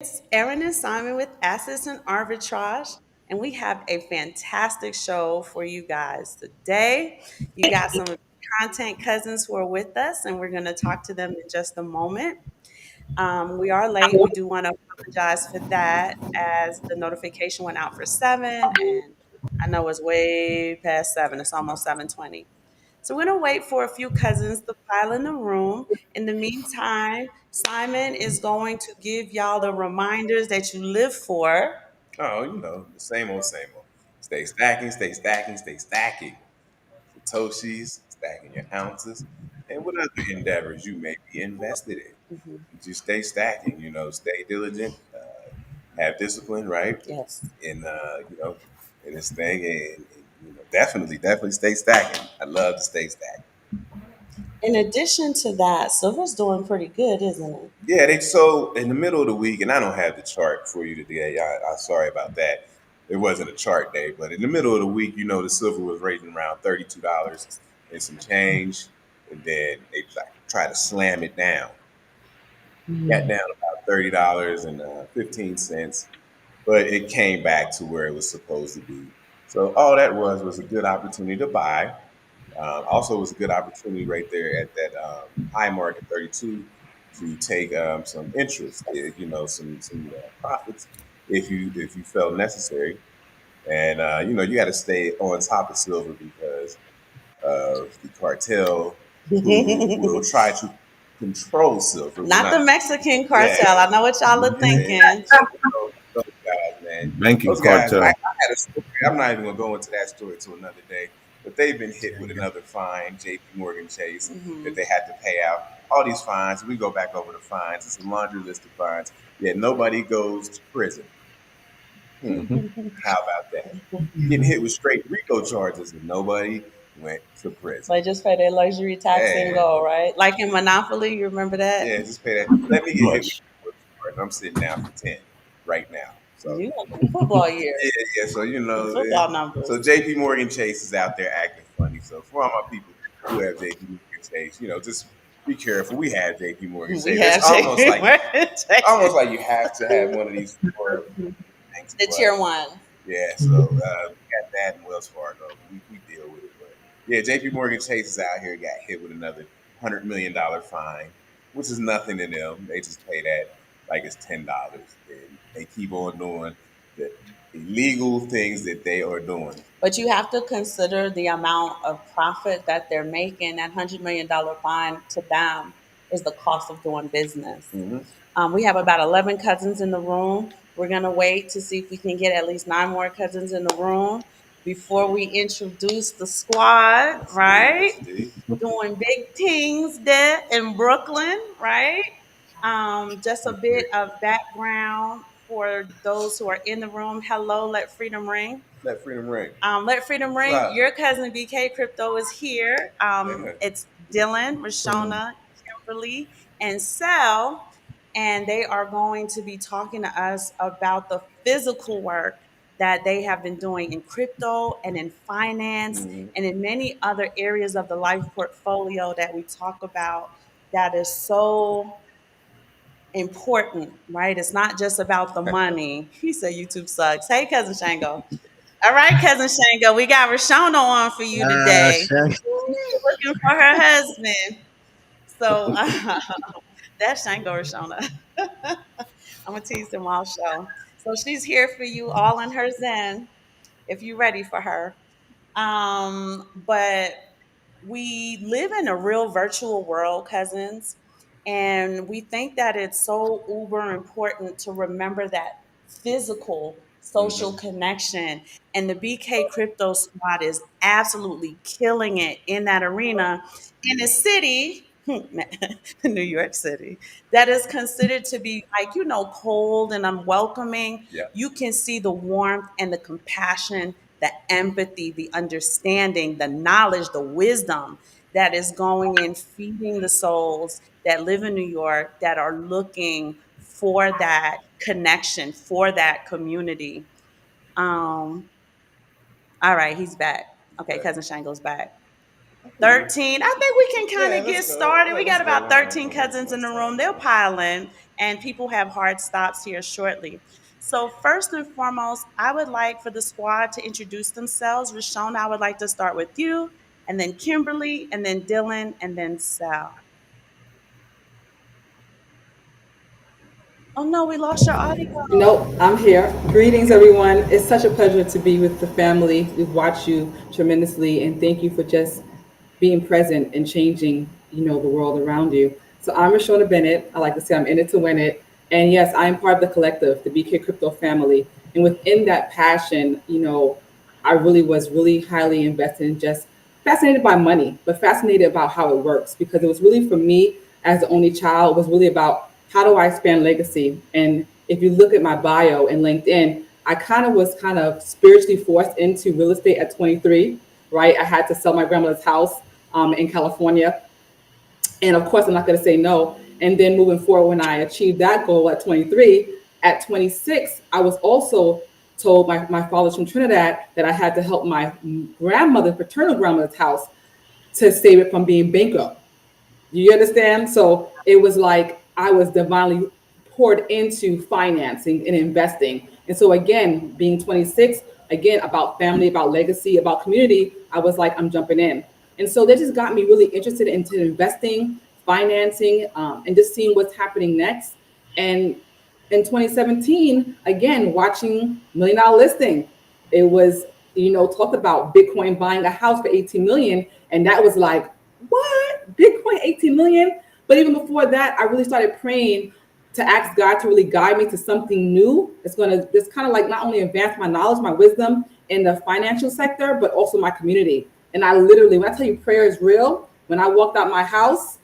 It's Erin and Simon with Assets and Arbitrage, and we have a fantastic show for you guys today. You got some content cousins who are with us, and we're going to talk to them in just a moment. We are late. We do want to apologize for that, as the notification went out for 7, and I know it's way past 7. It's almost 7:20. So we're gonna wait for a few cousins to pile in the room. In the meantime, Simon is going to give y'all the reminders that you live for. Oh, the same old, same old. Stay stacking, stay stacking, stay stacking. Satoshis, stacking your ounces, and what other endeavors you may be invested in. Mhm. Just stay stacking, stay diligent, have discipline, right? Yes. In this thing, and definitely stay stacking. I love to stay stacking. In addition to that, silver's doing pretty good, isn't it? Yeah, so in the middle of the week, and I don't have the chart for you today. I'm sorry about that. It wasn't a chart day, but in the middle of the week, the silver was rating around $32 and some change, and then they like try to slam it down. Got down about $30.15, but it came back to where it was supposed to be. So all that was a good opportunity to buy. Also, it was a good opportunity right there at that high mark at 32 to take some interest, some profits if you felt necessary. And you got to stay on top of silver because of the cartel who will try to control silver. Well, Not not the Mexican yeah, cartel. I know what y'all are yeah. thinking. Those guys, man. Banking Those guys. I cartel. had a story. I'm not even gonna go into that story to another day. But they've been hit with another fine, J.P. Morgan Chase, that Mhm. they had to pay out. All these fines. We go back over the fines. It's a laundry list of fines. Yet nobody goes to prison. Hmm. How about that? Getting hit with straight RICO charges and nobody went to prison. They just pay their luxury tax and Hey, go, right? Like in Monopoly, you remember that? yeah, just pay that. Let me get hit with Much. RICO charge. I'm sitting down for 10 right now. So You know, them football yeah, years, yeah. So the football so numbers. J.P. Morgan Chase is out there acting funny. So for all my people who have J.P. Morgan Chase, just be careful. We have J.P. Morgan We Chase. It's have almost like you have to have one of these four banks, the but tier one. yeah. So we got that and Wells Fargo. We deal with it, but yeah, J.P. Morgan Chase is out here got hit with another $100 million fine, which is nothing to them. They just pay that like it's $10, and they keep on doing the illegal things that they are doing. But you have to consider the amount of profit that they're making. That $100 million fine to them is the cost of doing business. Hmm. We have about 11 cousins in the room. We're going to wait to see if we can get at least 9 more cousins in the room before we introduce the squad, Let's see. right? Let's see. Doing big things there in Brooklyn, right? Just a bit of background for those who are in the room. Hello, let freedom ring. Let freedom ring. Let freedom What's ring. up? Your cousin BK Crypto is here. Yeah. It's Dylan, Rashona, Kimberly, and Sal, and they are going to be talking to us about the physical work that they have been doing in crypto and in finance Hmm. and in many other areas of the life portfolio that we talk about that is so important, right? It's not just about the money. He said YouTube sucks. Hey, cousin Shango. All right, cousin Shango, we got Rashona on for you today. Shank. She's looking for her husband. So that's Shango Rashona. I'm gonna tease them all show. So she's here for you all in her zen if you're ready for her. But we live in a real virtual world, cousins, and we think that it's so uber important to remember that physical social Hmm. connection. And the BK Crypto Squad is absolutely killing it in that arena in a city, New York City, that is considered to be like, cold and unwelcoming. Yeah. You can see the warmth and the compassion, the empathy, the understanding, the knowledge, the wisdom that is going and feeding the souls that live in New York that are looking for that connection, for that community. Um, all right, he's back. Okay, But cousin Shango's back. I think 13. I think we can kind yeah, of let's get go. started. Yeah, We let's got go. about Why not? 13 cousins in Let's the room. start. They'll pile in, and people have hard stops here shortly. So, first and foremost, I would like for the squad to introduce themselves. Rashona, I would like to start with you, and then Kimberly, and then Dylan, and then Sal. Oh no, we lost your audio. Nope, I'm here. Greetings, everyone. It's such a pleasure to be with the family. We've watched you tremendously, and thank you for just being present and changing, the world around you. So I'm Rashona Bennett. I like to say I'm in it to win it. And yes, I am part of the collective, the BK Crypto family. And within that passion, I really was really highly invested in just fascinated by money, but fascinated about how it works because it was really for me as the only child, it was really about how do I expand legacy. And if you look at my bio and LinkedIn, I kind of spiritually forced into real estate at 23, right? I had to sell my grandmother's house in California. And of course, I'm not going to say no. And then moving forward, when I achieved that goal at 23, at 26, I was also told my father's from Trinidad that I had to help my grandmother, paternal grandmother's house to save it from being bankrupt. You understand? So it was like I was divinely poured into financing and investing. And so again, being 26, again about family, about legacy, about community, I was like, I'm jumping in. And so that just got me really interested into investing, financing, and just seeing what's happening next. And in 2017, again, watching Million Dollar Listing, it was, talked about Bitcoin buying a house for 18 million. And that was like, what? Bitcoin 18 million? But even before that, I really started praying to ask God to really guide me to something new. It's going to just kind of like not only advance my knowledge, my wisdom in the financial sector, but also my community. And I literally, when I tell you prayer is real, when I walked out my house,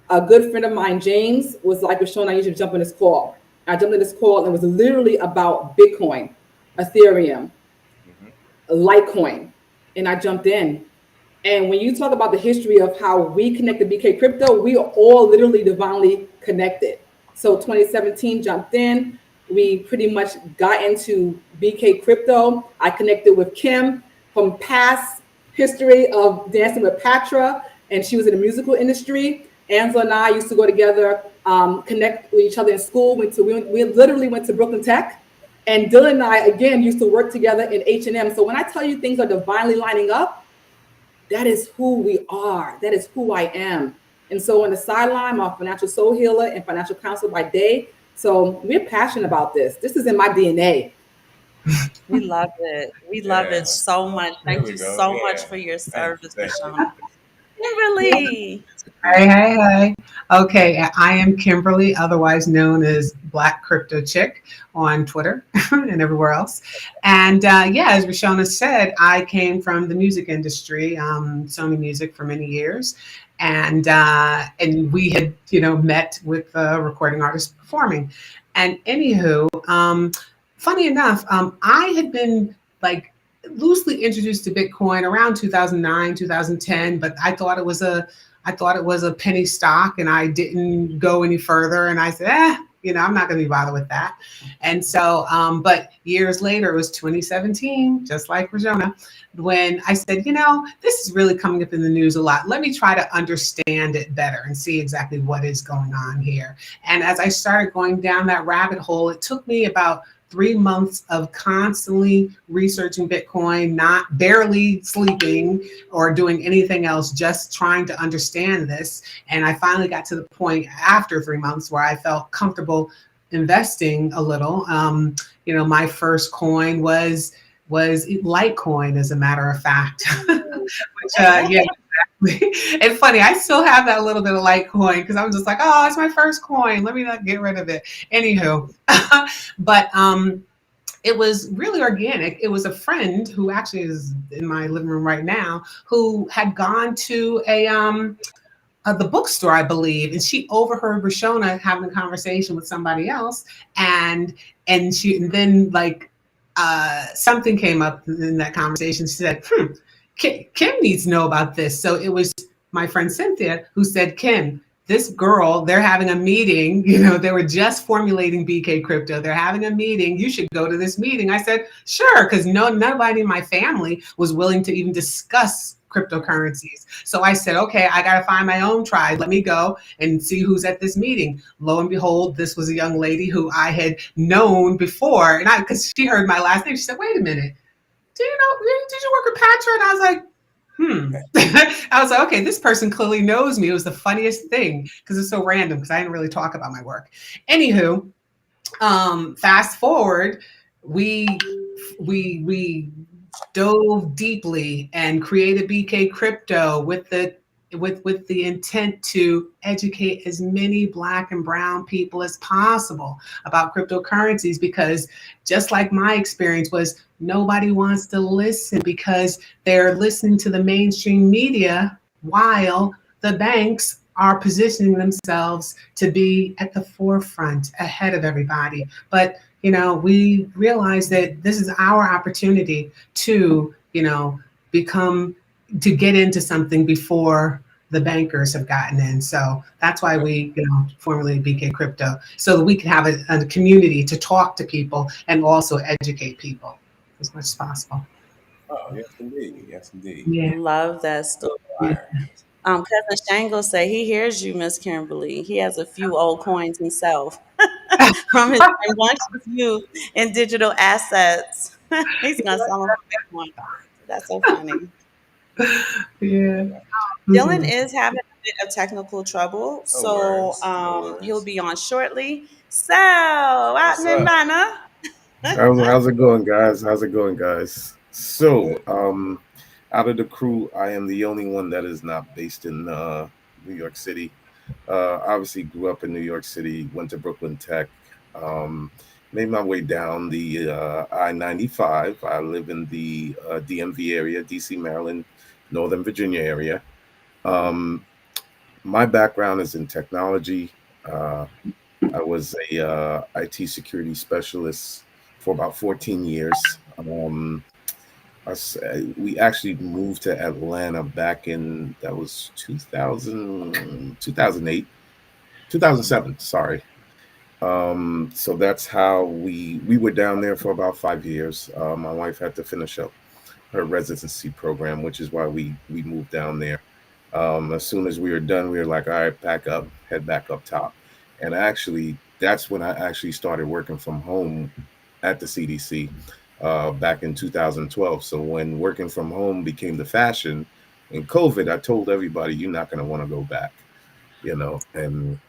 a good friend of mine, James, was like, Rashawn, I need you to jump in this call. I jumped in this call and it was literally about Bitcoin, Ethereum, Hmm. Litecoin. And I jumped in. And when you talk about the history of how we connected BK Crypto, we are all literally divinely connected. So 2017 jumped in. We pretty much got into BK Crypto. I connected with Kim from past history of dancing with Patra, and she was in the musical industry. Angela and I used to go together, connect with each other in school. We literally went to Brooklyn Tech. And Dylan and I, again, used to work together in H&M. So when I tell you things are divinely lining up, that is who we are. That is who I am. And so on the sideline, I'm a financial soul healer and financial counselor by day. So we're passionate about this. This is in my DNA. We love it. We love it Yeah. so much. There Thank we you go. so much Yeah. for your Thank you. service, Thank you. Rashona. Kimberly. Hey, hey, hey. Okay, I am Kimberly, otherwise known as Black Crypto Chick on Twitter and everywhere else. And yeah, as Rashona said, I came from the music industry, Sony Music for many years. And we had, met with recording artists performing. And anywho, funny enough, I had been like loosely introduced to Bitcoin around 2009, 2010, but I thought it was a penny stock and I didn't go any further. And I said, I'm not going to be bothered with that. And so, but years later, it was 2017, just like Rajona, when I said, this is really coming up in the news a lot. Let me try to understand it better and see exactly what is going on here. And as I started going down that rabbit hole, it took me about 3 months of constantly researching Bitcoin, not barely sleeping or doing anything else, just trying to understand this. And I finally got to the point after 3 months where I felt comfortable investing a little. My first coin was Litecoin, as a matter of fact. Which, yeah, it's funny. I still have that little bit of Litecoin because I'm just like, oh, it's my first coin. Let me not get rid of it. Anywho, but it was really organic. It was a friend who actually is in my living room right now who had gone to the bookstore, I believe, and she overheard Rashona having a conversation with somebody else, and then like something came up in that conversation. She said, Kim needs to know about this. So it was my friend Cynthia who said, Kim, this girl, they're having a meeting. They were just formulating BK Crypto. They're having a meeting. You should go to this meeting. I said, sure, because nobody in my family was willing to even discuss cryptocurrencies. So I said, okay, I got to find my own tribe. Let me go and see who's at this meeting. Lo and behold, this was a young lady who I had known before. And because she heard my last name, she said, wait a minute, do you know, did you work with Patra? And I was like, I was like, okay, this person clearly knows me. It was the funniest thing because it's so random because I didn't really talk about my work. Anywho, fast forward, we we dove deeply and created BK Crypto with the intent to educate as many black and brown people as possible about cryptocurrencies, because just like my experience was, nobody wants to listen because they're listening to the mainstream media while the banks are positioning themselves to be at the forefront ahead of everybody. But we realize that this is our opportunity to become to get into something before the bankers have gotten in. So that's why we formulated BK Crypto, so that we can have a community to talk to people and also educate people as much as possible. Oh, yes, indeed. Yes, indeed. Yeah. Love that story. Yeah. Fire. Cousin Shango say he hears you, Miss Kimberly. He has a few old coins himself from his rambunctious youth in digital assets. He's gonna sell them for Bitcoin. That's so funny. Yeah. Dylan Mhm. is having a bit of technical trouble, No so worries. No he'll worries. be on shortly. So, out What's in up? Banner. How's it going, guys? How's it going, guys? So, out of the crew, I am the only one that is not based in New York City. Obviously, grew up in New York City, went to Brooklyn Tech, um, made my way down the I-95. I live in the DMV area, DC, Maryland, Northern Virginia area. Um, my background is in technology. Uh, I was a IT security specialist for about 14 years. We actually moved to Atlanta back in that was 2000, 2008, 2007. Sorry. So that's how we were down there for about 5 years. My wife had to finish up her residency program, which is why we moved down there. As soon as we were done, we were like, all right, pack up, head back up top. And actually, that's when I actually started working from home at the CDC back in 2012. So when working from home became the fashion in COVID, I told everybody, you're not going to want to go back. And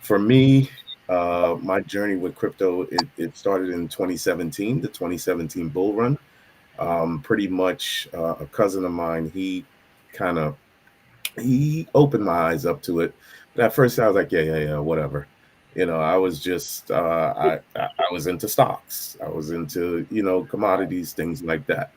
for me, my journey with crypto, it started in 2017, the 2017 bull run. Pretty much a cousin of mine, kind of he opened my eyes up to it. But at first, I was like, yeah, whatever. I was just I was into stocks. I was into commodities, things like that.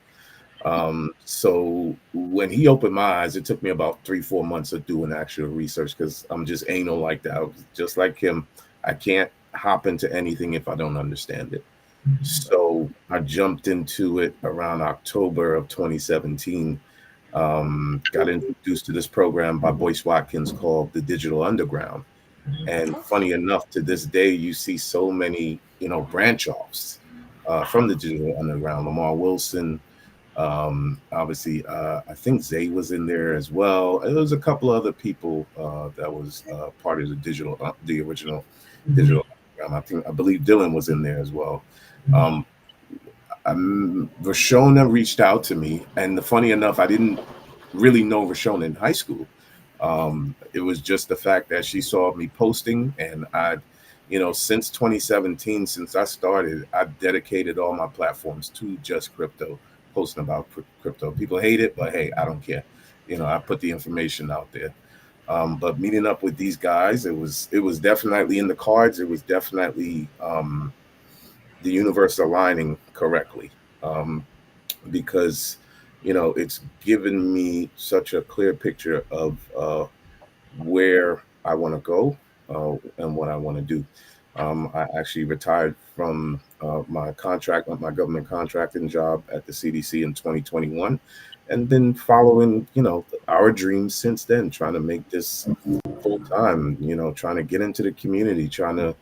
So when he opened my eyes, it took me about 3-4 months of doing actual research because I'm just anal like that. I was just like him. I can't hop into anything if I don't understand it. So I jumped into it around October of 2017. Got introduced to this program by Boyce Watkins called the Digital Underground. And funny enough, to this day, you see so many, branch offs from the Digital Underground. Lamar Wilson, obviously, I think Zay was in there as well. There was a couple other people that was part of the original Digital Underground. I believe Dylan was in there as well. Um, Rashona reached out to me, and funny enough, I didn't really know Rashona in high school. It was just the fact that she saw me posting, and since 2017, since I started, I've dedicated all my platforms to just crypto, posting about crypto. People hate it, but hey, I don't care. I put the information out there. But meeting up with these guys, it was definitely in the cards. It was definitely the universe aligning correctly, because it's given me such a clear picture of where I want to go and what I want to do. I actually retired from my government contracting job at the CDC in 2021, and been following, our dreams since then, trying to make this full time, trying to get into the community, trying to,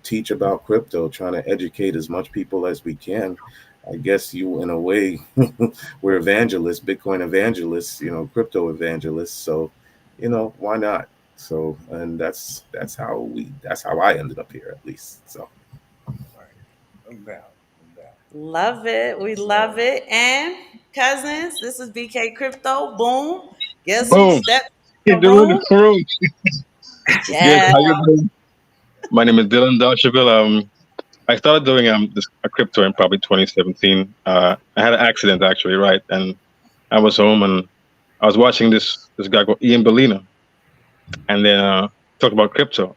teach about crypto, trying to educate as much people as we can. I guess you, in a way, we're evangelists, Bitcoin evangelists, crypto evangelists. So, why not? So, and that's how I ended up here, at least. So, Right. No doubt. No doubt. Love it. We Yes, love sir. it. And cousins, this is BK Crypto. Boom. Guess who Boom. stepped You in the doing the room? crew? Yes, Yeah. how you doing? My name is Dylan Dasheville. I started doing this a crypto in probably 2017. I had an accident actually, right? And I was home and I was watching this guy called Ian Bellina, and then talked about crypto.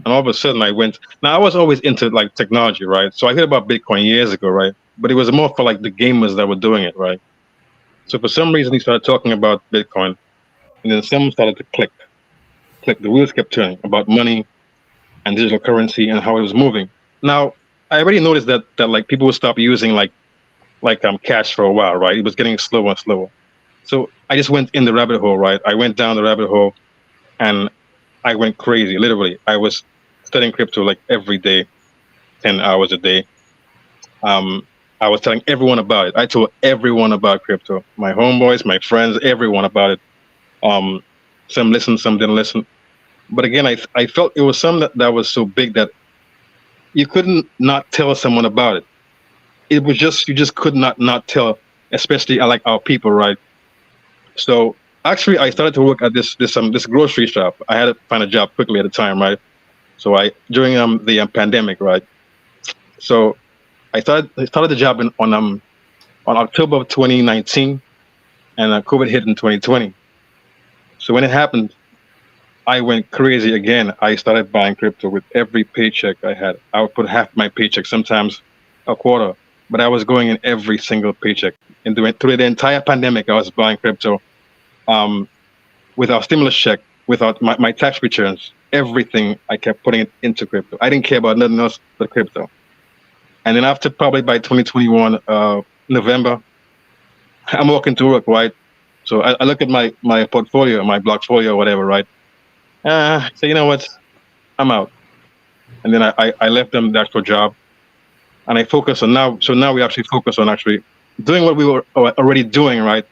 And all of a sudden, I went. Now I was always into like technology, right? So I heard about Bitcoin years ago, right? But it was more for like the gamers that were doing it, right? So for some reason, he started talking about Bitcoin, and then someone started to click. The wheels kept turning about money and digital currency and how it was moving. Now, I already noticed that like people would stop using like cash for a while, right? It was getting slower and slower. So I just went in the rabbit hole, right? I went down the rabbit hole and I went crazy. Literally, I was studying crypto like every day, 10 hours a day. Um, I was telling everyone about it. I told everyone about crypto, my homeboys, my friends, everyone about it. Um, some listened, some didn't listen. But again, I felt it was something that was so big that you couldn't not tell someone about it. It was just you just could not tell, especially like our people, right? So actually, I started to work at this grocery shop. I had to find a job quickly at the time, right? So I during the pandemic, right? So I started the job on October of 2019, and COVID hit in 2020. So when it happened, I went crazy again. I started buying crypto with every paycheck I had. I would put half my paycheck, sometimes a quarter, but I was going in every single paycheck. And through the entire pandemic, I was buying crypto. Um, with our stimulus check, without my tax returns, everything I kept putting it into crypto. I didn't care about nothing else but crypto. And then after probably by 2021 November, I'm walking to work, right? So I look at my portfolio, my blockfolio, whatever, right? So you know what? I'm out. And then I left them the actual job and I focus on now. So now we actually focus on actually doing what we were already doing, right?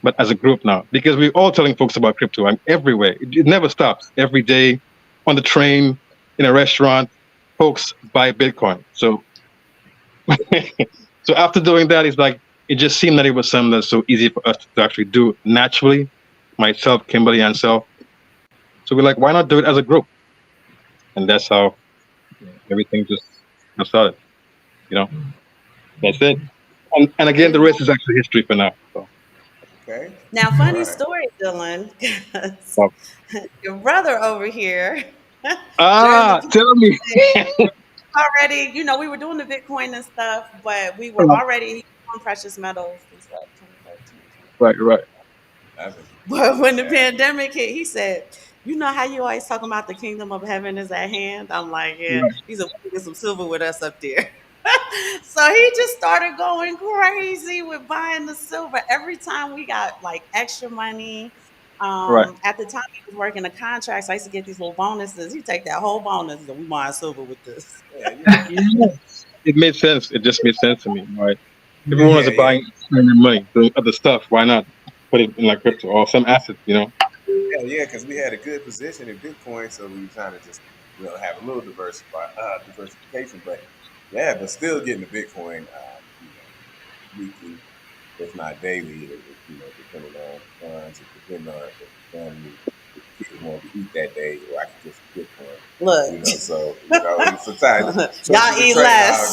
But as a group now, because we're all telling folks about crypto. I'm everywhere. It never stops. Every day, on the train, in a restaurant, folks buy Bitcoin. So, so after doing that, it's like it just seemed that it was something that's so easy for us to actually do naturally. Myself, Kimberly, and self. So we're like, why not do it as a group? And that's how everything just got started. You know, that's it. And again, the rest is actually history for now. So, Okay. Now, All funny right. story, Dylan, 'cause so- your brother over here during the tell me. already, we were doing the Bitcoin and stuff, but we were already on precious metals. This what 2013, Right, right. That's a, But when the yeah. pandemic hit, he said, "You know how you always talking about the kingdom of heaven is at hand." I'm like, "Yeah." Right, He said, "We can get some silver with us up there." So he just started going crazy with buying the silver every time we got like extra money. right. At the time he was working the contracts, I used to get these little bonuses. He take that whole bonus and we buying silver with this. Yeah, you know. Yeah. It made sense. It just made sense to me, right? Everyone Yeah, was yeah. buying spending money, doing other stuff. Why not put it in like crypto or some asset, you know? Yeah, yeah, because we had a good position in Bitcoin, so we were trying to just have a little diversification. But yeah, but still getting the Bitcoin, weekly, if not daily, depending on funds, or depending on if the family, if the kids want to eat that day, or I could get some Bitcoin. Look, So sometimes choice y'all is a eat trade off, less.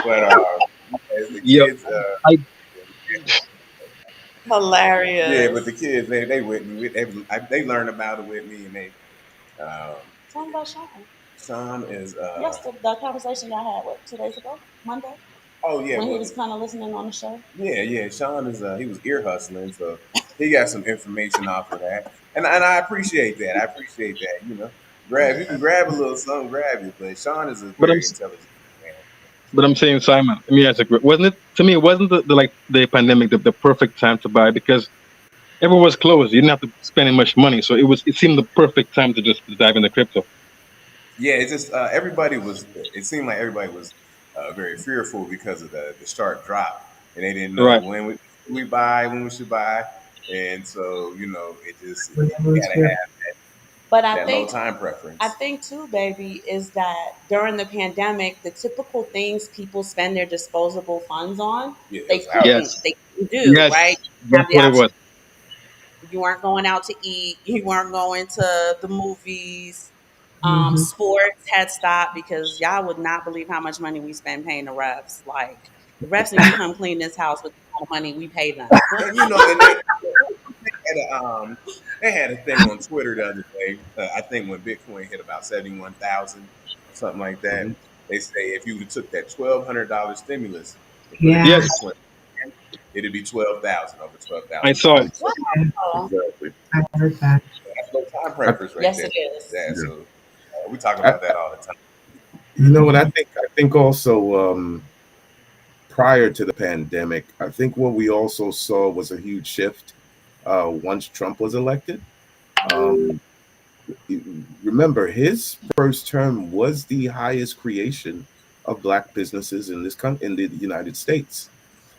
but as the Yeah, kids, I yeah, but the Hilarious. kids they with me. They learn about it with me, and they um, Tell me about Sean. Sean is Yesterday, the conversation y'all had, what, 2 days ago? Monday? oh yeah, When he well was kind of listening on the show? yeah. Sean is he was ear hustling, so he got some information off of that, and I appreciate that. I appreciate that. Grab you can grab a little something, grab it. But Sean is a but I'm very intelligent man. but I'm saying, Simon, I mean, as a group, wasn't it to me? It wasn't the like the pandemic the perfect time to buy because everyone was closed. You didn't have to spend much money, so it seemed the perfect time to just dive into crypto. Yeah, it's just everybody was. It seemed like everybody was very fearful because of the sharp drop, and they didn't know Right. we buy, when we should buy, and so it just When you everyone's got to fearful. have But that low time preference. too, baby, is that during the pandemic, the typical things people spend their disposable funds on, Yeah, it was out. Yes. they couldn't do, Yes. right? You That's have the what it option. was. You weren't going out to eat. You weren't going to the movies. Hmm. Sports had stopped because y'all would not believe how much money we spend paying the refs. Like the refs need to come clean this house with the amount of money we pay them. And and they had a thing on Twitter the other day. I think when Bitcoin hit about 71,000 or something like that, Mhm. they say if you would have took that $1,200 stimulus and put it in Yeah, Yes. Bitcoin, it'd be 12,000 over I 12,000 saw dollars. it. So Wow. Exactly. I heard that. that's low time I, preference right Yes, there. it is. Yeah. yeah. So we talk I, about that all the time. you know what Mhm. I think also prior to the pandemic, I think what we also saw was a huge shift once Trump was elected. Um, Remember, his first term was the highest creation of black businesses in in the United States.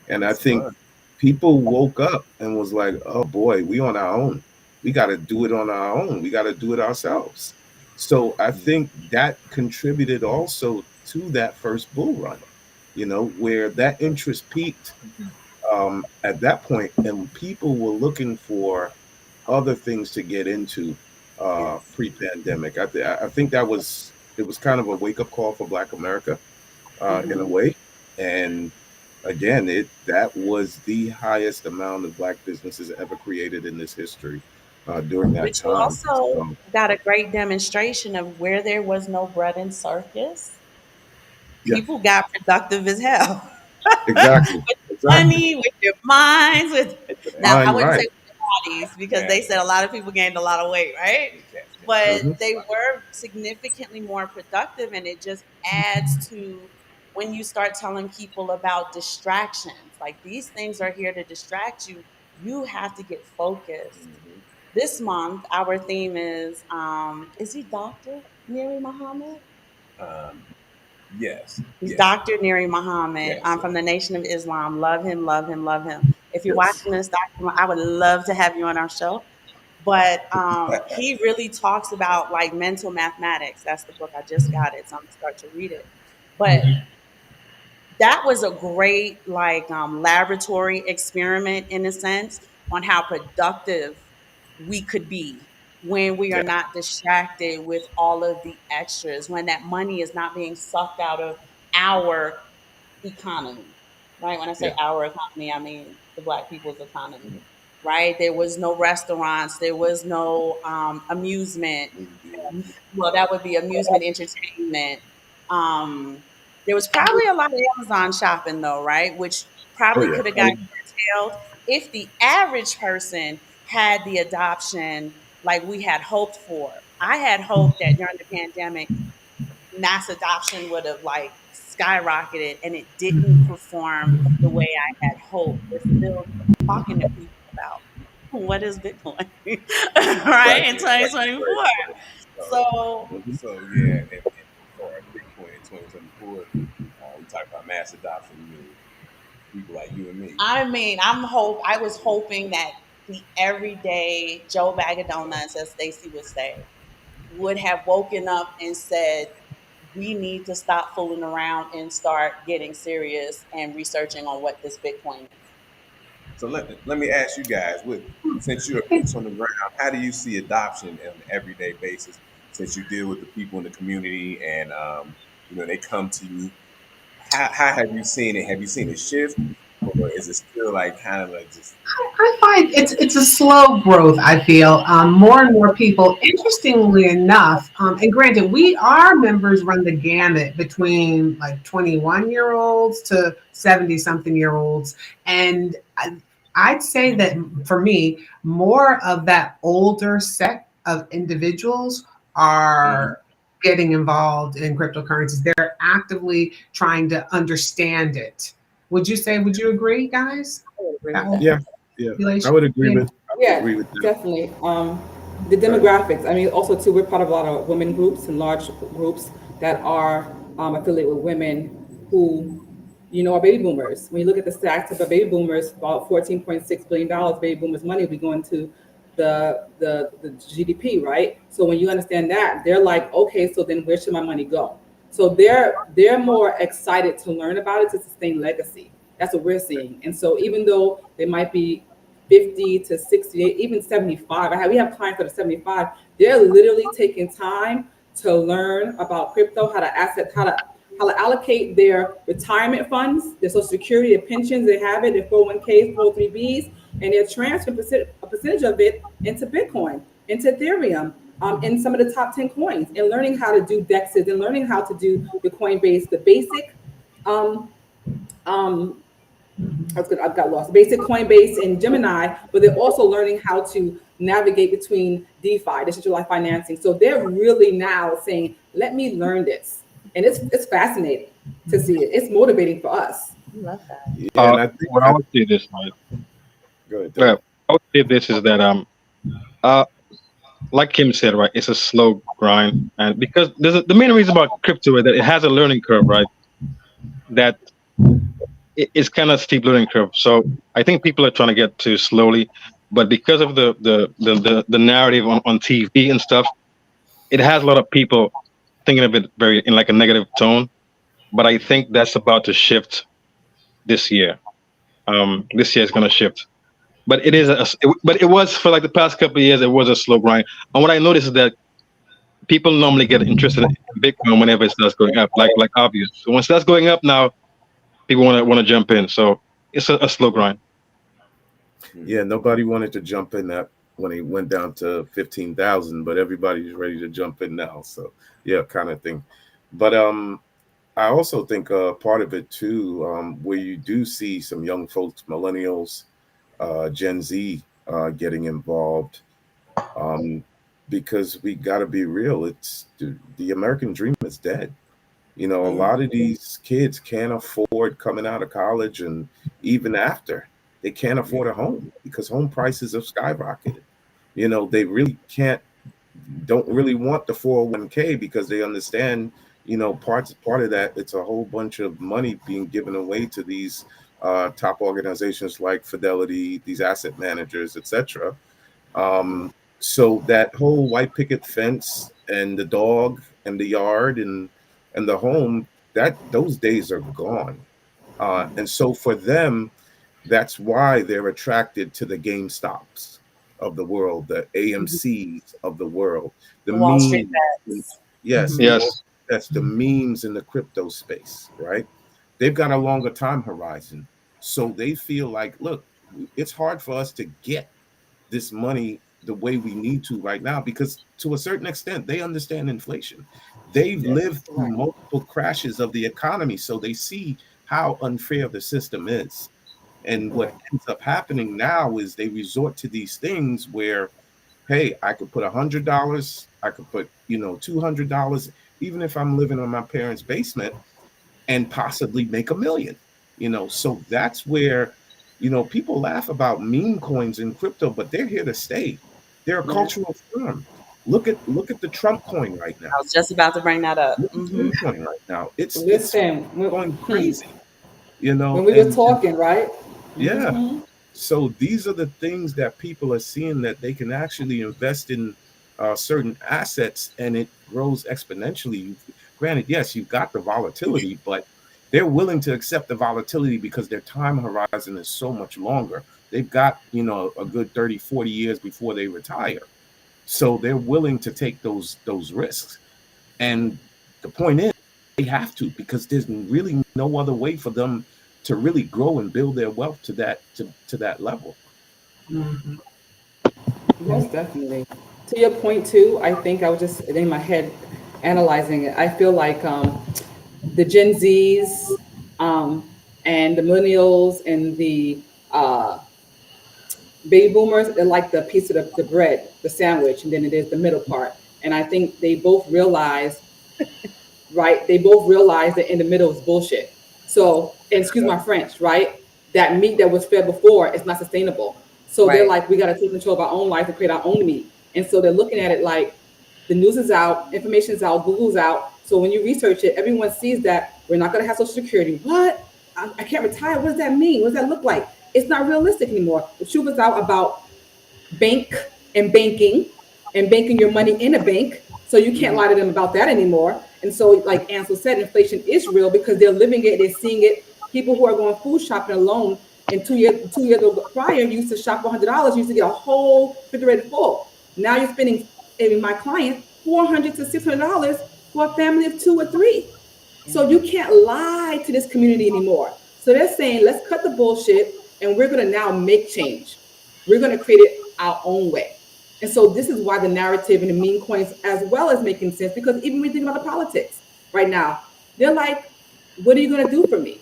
And I Yes, it think was. people woke up and was like, "Oh boy, we on our own. We got to do it on our own. We got to do it ourselves." So I think that contributed also to that first bull run, where that interest peaked at that point, and people were looking for other things to get into Yes. pre-pandemic. I think that was it was kind of a wake up call for Black America in a Hmm. way, and again, it that was the highest amount of Black businesses ever created in this history during that But you time. also So got a great demonstration of where there was no bread and circus. yeah, People got productive as hell. exactly, With exactly. money, with their minds, with With the now I mind wouldn't say right. with their bodies because Yeah. they said a lot of people gained a lot of weight, right? Yeah, cats gained a lot But Hmm. of they weight. were significantly more productive, and it just adds to when you start telling people about distractions. Like these things are here to distract you. You have to get focused. Hmm. This month, our theme is he Dr. Neri Muhammad? Um, yes, He's yes, Dr. Neri Muhammad. yes, I'm from the Nation of Islam. Love him, love him, love him. If you're Yes. watching this, Dr. I would love to have you on our show. But he really talks about like mental mathematics. That's the book. I just got it, so I'm gonna start to read it. But that was a great like laboratory experiment in a sense on how productive we could be when we are Yeah. not distracted with all of the extras, when that money is not being sucked out of our economy, right? When I say Yeah. our economy, I mean the Black people's economy, right? There was no restaurants, there was no amusement. movie theaters. Well, that would be amusement, entertainment. Um, there was probably a lot of Amazon shopping though, right? Which Oh probably yeah. could have got curtailed if the average person had the adoption like we had hoped for. I had hoped that during the pandemic mass adoption would have like skyrocketed and it didn't perform the way I had hoped. We're still talking to people about what is Bitcoin, right? Right. In Yeah. 2024. So, So Hmm. yeah, and for Bitcoin in 2024, we talk about mass adoption. You mean people like you and me? I mean, I was hoping that the everyday Joe Bag of Donuts, as Stacy would say, would have woken up and said, we need to stop fooling around and start getting serious and researching on what this Bitcoin is. So let me ask you guys, since you're boots on the ground, how do you see adoption on an everyday basis? Since you deal with the people in the community and they come to you, how have you seen it? Have you seen a shift, or is it still like kind of like just I find it's a slow growth. I feel more and more people. Interestingly enough, and granted, our members run the gamut between like 21-year-olds to 70-something-year-olds, and I'd say that for me, more of that older set of individuals Mhm. are getting involved in cryptocurrencies. They're actively trying to understand it. Would you say? Would you agree, guys? I would agree That with whole that. Yeah. Yeah. I population. would agree Yeah. with. I would Yeah, agree with that. definitely. The Right. demographics. I mean, also too, we're part of a lot of women groups and large groups that are affiliated with women who, are baby boomers. When you look at the stats of the baby boomers, about $14.6 billion baby boomers money will be going to the GDP, right? So when you understand that, they're like, okay, so then where should my money go? So they're more excited to learn about it to sustain legacy. That's what we're seeing. And so even though they might be 50 to 60, even 75. We have clients that are 75. They're literally taking time to learn about crypto, how to allocate their retirement funds, their social security, their pensions, they have it, their 401ks, 403bs, and they're transferring a percentage of it into Bitcoin, into Ethereum, in some of the top 10 coins, and learning how to do DEXs and learning how to do the Coinbase, the basic um, um, I've got lost. Basic Coinbase and Gemini, but they're also learning how to navigate between DeFi, decentralized financing. So they're really now saying, "Let me learn this," and it's fascinating to see it. It's motivating for us. I love that. Yeah, and I think What I would say this, right? go ahead, Dylan. Well, I would say this is that uh, like Kim said, right, it's a slow grind, and because the main reason about crypto is that it has a learning curve, right? That it's kind of steep learning curve. So I think people are trying to get to slowly, but because of the narrative on TV and stuff, it has a lot of people thinking of it very in like a negative tone. But I think that's about to shift this year. This year is going to shift. But but it was for like the past couple of years. It was a slow grind. And what I noticed is that people normally get interested in Bitcoin whenever it starts going up, like obvious. So once that's going up now, people want to jump in. So it's a slow grind. Yeah, nobody wanted to jump in that when it went down to 15,000, but everybody's ready to jump in now. So yeah, kind of thing. But I also think part of it too, where you do see some young folks, millennials, Gen Z, getting involved, um, because we got to be real. It's the American dream is dead. A lot of these kids can't afford coming out of college, and even after, they can't afford a home because home prices have skyrocketed. They really can't, don't really want the 401k because they understand, part of that, it's a whole bunch of money being given away to these top organizations like Fidelity, these asset managers, etc. So that whole white picket fence and the dog and the yard and the home, that those days are gone. And so for them, that's why they're attracted to the GameStops of the world, the AMCs of the world, the The Wall Street memes. bets. Yes, Yes. that's the memes in the crypto space, right? They've got a longer time horizon. So they feel like, look, it's hard for us to get this money the way we need to right now because to a certain extent they understand inflation. They've lived through Right. multiple crashes of the economy, so they see how unfair the system is. And what Right. ends up happening now is they resort to these things where, hey, I could put $100, I could put, $200, even if I'm living in my parents' basement, and possibly make 1 million. So that's where, people laugh about meme coins in crypto, but they're here to stay. They're a Yeah. cultural form. Look at the Trump coin right now. I was just about to bring that up. Look at Trump coin right now. It's Listen, going crazy, when we were and talking, right? yeah. Hmm. So these are the things that people are seeing that they can actually invest in certain assets, and it grows exponentially. Granted, yes, you've got the volatility, but they're willing to accept the volatility because their time horizon is so much longer. They've got, a good 30, 40 years before they retire. So they're willing to take those risks. And the point is, they have to because there's really no other way for them to really grow and build their wealth to that level. Mhm. Most definitely. To your point too, I think I was just in my head analyzing it. I feel like the Gen Zs and the millennials and the uh, baby boomers are like the piece of the bread, the sandwich, and then it is the middle part. And I think they both realize, right? They both realize that in the middle is bullshit. So, and excuse my French, right? That meat that was fed before is not sustainable. So they're Right. like, we got to take control of our own life and create our own meat. And so they're looking at it like the news is out, information is out, Google's out. So when you research it, everyone sees that we're not going to have Social Security. What? I can't retire. What does that mean? What does that look like? It's not realistic anymore. The truth is out about bank and banking and banking your money in a bank. So you can't lie to them about that anymore. And so, like Ansel said, inflation is real because they're living it, they're seeing it. People who are going food shopping alone in 2 years prior used to shop for $100, used to get a whole refrigerator full. Now you're spending, even my client, $400 to $600 for a family of two or three. So you can't lie to this community anymore. So they're saying, let's cut the bullshit and we're going to now make change. We're going to create it our own way. And so this is why the narrative and the meme coins as well as making sense, because even when we think about the politics right now, they're like, what are you going to do for me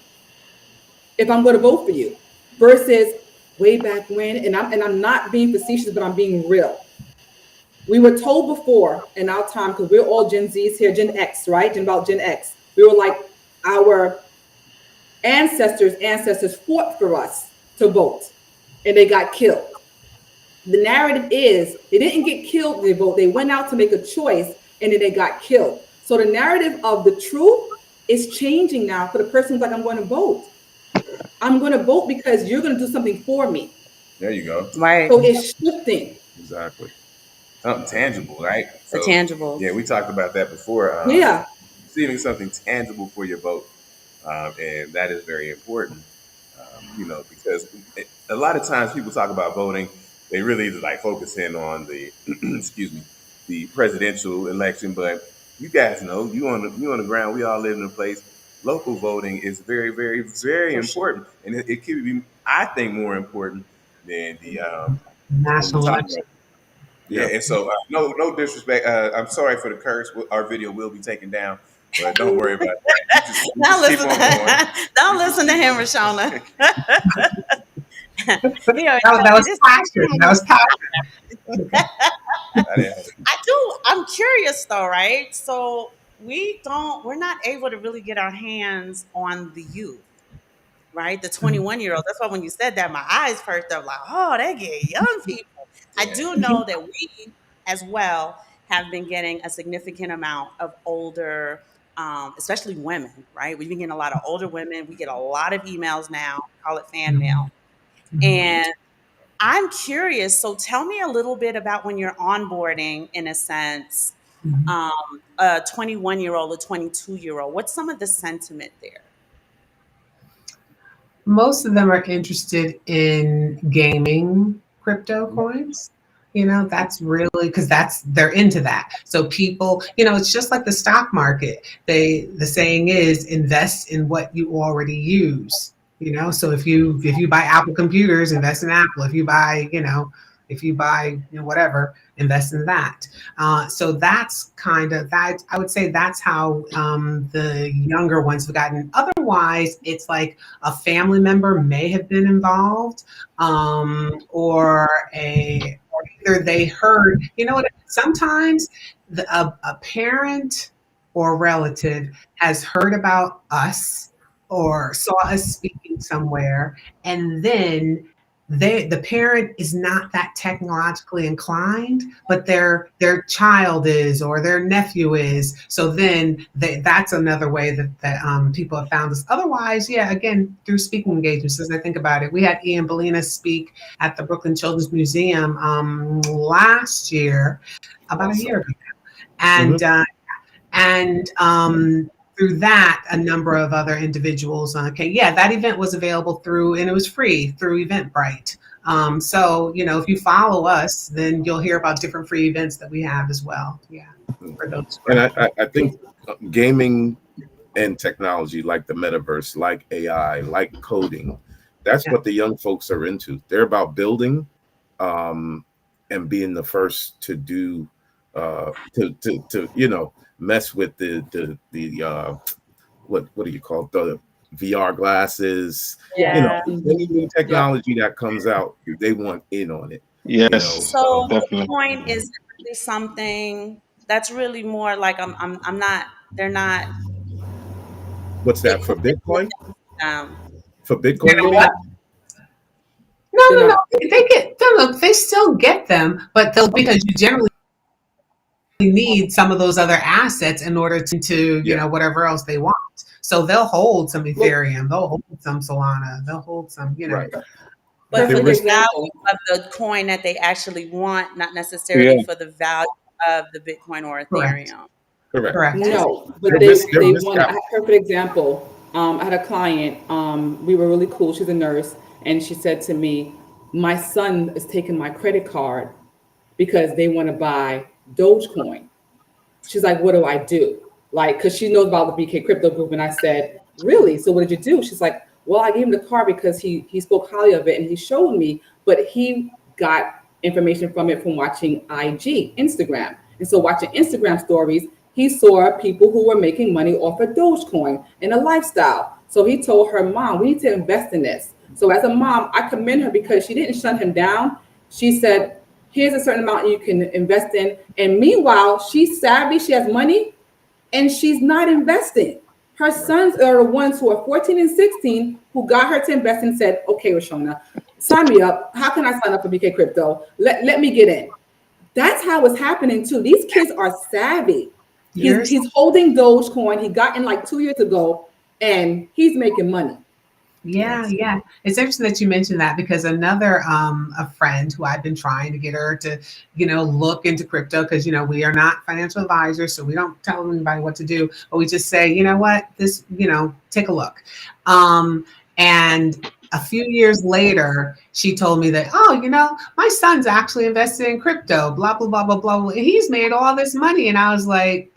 if I'm going to vote for you? Versus way back when, and I'm not being facetious, but I'm being real. We were told before in our time, because we're all Gen Zs here, Gen X, right? About Gen X. We were like, our ancestors fought for us to vote, and they got killed. The narrative is they didn't get killed, they vote. They went out to make a choice, and then they got killed. So the narrative of the truth is changing now for the person who's like, I'm going to vote. I'm going to vote because you're going to do something for me. There you go. Right. So it's shifting. Exactly. Something tangible, right? The So tangibles. yeah, we talked about that before. Yeah. Receiving something tangible for your vote, and that is very important. Because a lot of times people talk about voting, they really like focus in on the excuse me, the presidential election. But you guys know, you on the ground. We all live in a place. Local voting is very, very, very For sure. important, and it could be, I think, more important than the when we National talk election. about. Yeah, Yeah. and so no disrespect. I'm sorry for the curse. Our video will be taken down, but don't worry about that. You Don't just keep listen. on going. Don't You just listen to keep him, on. Rashona. He already That told me was this. passion. That was passion. I didn't- I do. I'm curious though, right? So we're not able to really get our hands on the youth, right? The 21-year-old. That's why when you said that, my eyes perked up like, oh, they get young people. I Yeah. do know that we as well have been getting a significant amount of older, especially women, right? We've been getting a lot of older women. We get a lot of emails now, call it fan mail. And I'm curious. So tell me a little bit about when you're onboarding, in a sense, um, a 21-year-old, a 22-year-old. What's some of the sentiment there? Most of them are interested in gaming crypto coins. That's really because they're into that. So people, it's just like the stock market. The saying is invest in what you already use. So if you buy Apple computers, invest in Apple. If you buy whatever, invest in that. So that's kind of that. I would say that's how the younger ones have gotten. Otherwise, it's like a family member may have been involved, or either they heard. You know what? Sometimes a parent or relative has heard about us or saw us speaking somewhere, and then the parent is not that technologically inclined, but their child is or their nephew is. So then that's another way that people have found us. Otherwise, yeah, again through speaking engagements. As I think about it, we had Ian Bellina speak at the Brooklyn Children's Museum last year, about a Awesome. year ago, Mhm. and through that, a number of other individuals. Okay, yeah, that event was available and it was free through Eventbrite. So if you follow us, then you'll hear about different free events that we have as well. Yeah, for those who And are. I think gaming and technology like the metaverse, like AI, like coding, that's Yeah. what the young folks are into. They're about building um, and being the first to do to mess with the what do you call it? The VR glasses, Yeah. any new Yeah. technology that comes out, they want in on it. Yes, So definitely. Bitcoin is really something that's really more like I'm not. They're not. What's that for Bitcoin is more Bitcoin? um, For Bitcoin, you They're mean? not. No, They're no, no. not. They get them. They still get them, but they'll because you generally need some of those other assets in order to Yeah. whatever else they want. So they'll hold some Well, Ethereum, they'll hold some Solana, they'll hold some. Right. But for There perfect the is. example. value of the coin that they actually want, not necessarily Yeah. for the value of the Bitcoin or Correct. Ethereum. Correct. Correct. That's No, but They're they they're they want. I miscap. have a perfect example. I had a client. We were really cool. She's a nurse, and she said to me, "My son is taking my credit card because they want to buy Dogecoin." She's like, "What do I do?" Like, because she knows about the BK Crypto Group, and I said, "Really? So what did you do?" She's like, "Well, I gave him the card because he spoke highly of it, and he showed me, but he got information from it from watching IG, Instagram, and so watching Instagram stories, he saw people who were making money off of Dogecoin and a lifestyle. So he told her mom, we need to invest in this. So as a mom, I commend her because she didn't shut him down. She said, here's a certain amount you can invest in. And meanwhile, she's savvy, she has money, and she's not investing. Her Right. sons are the ones who are 14 and 16 who got her to invest and said, okay, Rashona, sign me up. How can I sign up for BK Crypto? Let me get in. That's how it's happening too. These kids are savvy. He's Years. he's holding Dogecoin. He got in like 2 years ago, and he's making money. Yeah, Yes. yeah. It's interesting that you mentioned that because another a friend who I've been trying to get her to, look into crypto because we are not financial advisors, so we don't tell anybody what to do, but we just say, you know what, this, take a look. And a few years later, she told me that, oh, my son's actually invested in crypto, blah, blah, blah, blah, blah. And he's made all this money. And I was like,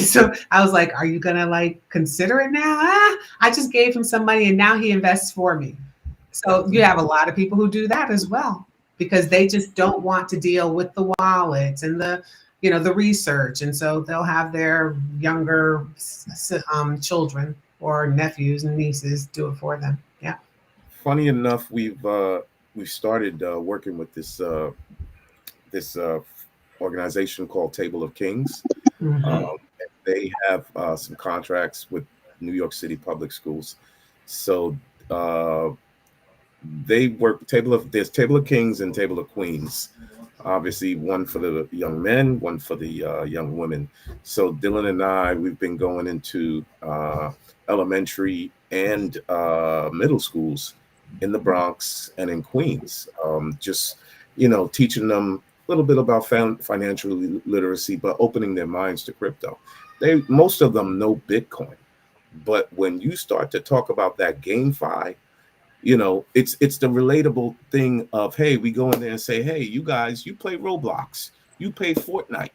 so I was like, are you gonna like consider it now? I just gave him some money and now he invests for me. So you have a lot of people who do that as well because they just don't want to deal with the wallets and the research, and so they'll have their younger children or nephews and nieces do it for them. Yeah. Funny enough, we've started working with this organization called Table of Kings. Hmm. And they have some contracts with New York City public schools. So uh, they work there's Table of Kings and Table of Queens. Obviously, one for the young men, one for the young women. So Dylan and I, we've been going into elementary and middle schools in the Bronx and in Queens, just teaching them a little bit about financial literacy, but opening their minds to crypto. Most of them know Bitcoin, but when you start to talk about that GameFi, it's the relatable thing of, hey, we go in there and say, hey, you guys, you play Roblox, you play Fortnite.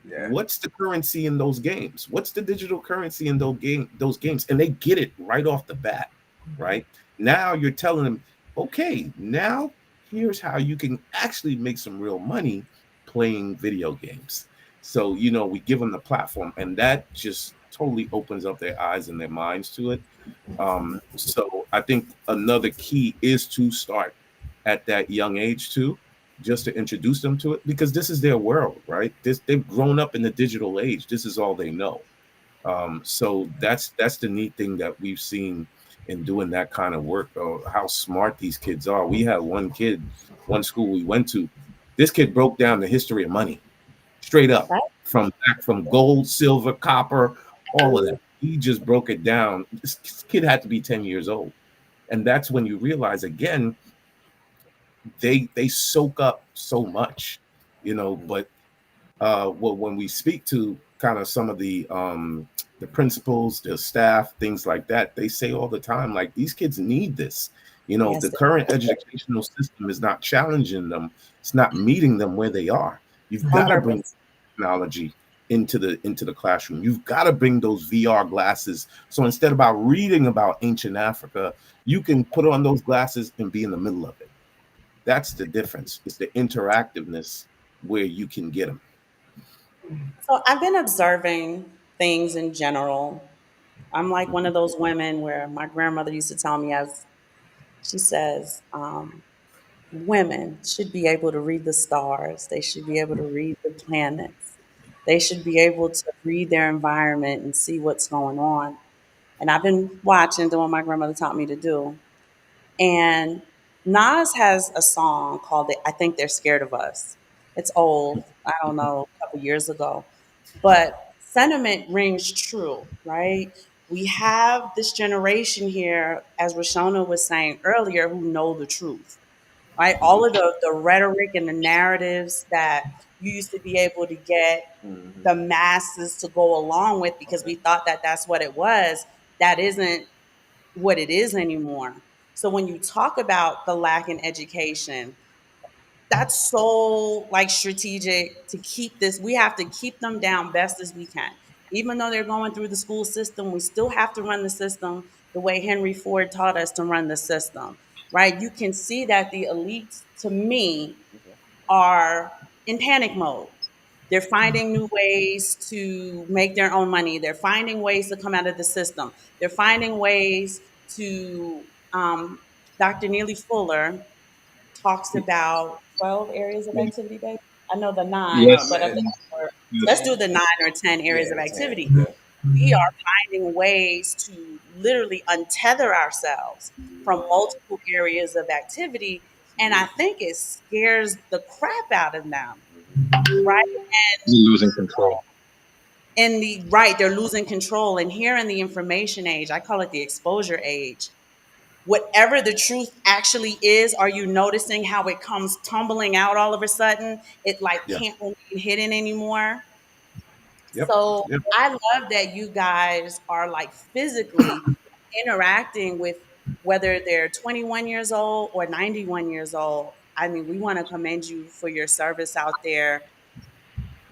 Yeah. What's the currency in those games? What's the digital currency in those games? And they get it right off the bat, right? Now you're telling them, okay, now here's how you can actually make some real money playing video games. So, we give them the platform, and that just totally opens up their eyes and their minds to it. So I think another key is to start at that young age too, just to introduce them to it because this is their world, right? They've grown up in the digital age. This is all they know. So that's the neat thing that we've seen in doing that kind of work. How smart these kids are. We had one kid, one school we went to. This kid broke down the history of money straight up right. from gold, silver, copper, all of that. He just broke it down. This kid had to be 10 years old. And that's when you realize again, they soak up so much, but well, when we speak to kind of some of the principals, the staff, things like that, they say all the time, like these kids need this. Yes. The current educational system is not challenging them, it's not meeting them where they are. You've got to bring 100%. technology into the classroom. You've got to bring those VR glasses. So instead of about reading about ancient Africa, you can put on those glasses and be in the middle of it. That's the difference. It's the interactiveness where you can get them. So I've been observing things in general. I'm like one of those women where my grandmother used to tell me, as she says, women should be able to read the stars. They should be able to read the planets. They should be able to read their environment and see what's going on. And I've been watching, doing what my grandmother taught me to do. And Nas has a song called I Think They're Scared of Us. It's old. I don't know, a couple years ago. But sentiment rings true, right? We have this generation here, as Rashona was saying earlier, who know the truth, right? All Mhm. of the rhetoric and the narratives that you used to be able to get Mhm. the masses to go along with because we Okay. thought that that's what it was, that isn't what it is anymore. So when you talk about the lack in education, that's so like strategic to keep this. We have to keep them down best as we can. Even though they're going through the school system, we still have to run the system the way Henry Ford taught us to run the system, right? You can see that the elites, to me, Okay. are in panic mode. They're finding new ways to make their own money. They're finding ways to come out of the system. They're finding ways to, Dr. Neely Fuller talks about 12 areas of activity, babe. I know the nine, Oh Yes, but I'm man. looking for, let's yes. do the 9 or 10 areas Yeah, of the 10. activity. Yeah. We are finding ways to literally untether ourselves from multiple areas of activity. And I think it scares the crap out of them, Mhm. right? You're losing control. And the right, they're losing control. And here in the information age, I call it the exposure age. Whatever the truth actually is, are you noticing how it comes tumbling out all of a sudden? It like Yeah. can't remain hidden anymore. Yep. So Yep. I love that you guys are like physically interacting with whether they're 21 years old or 91 years old. I mean, we want to commend you for your service out there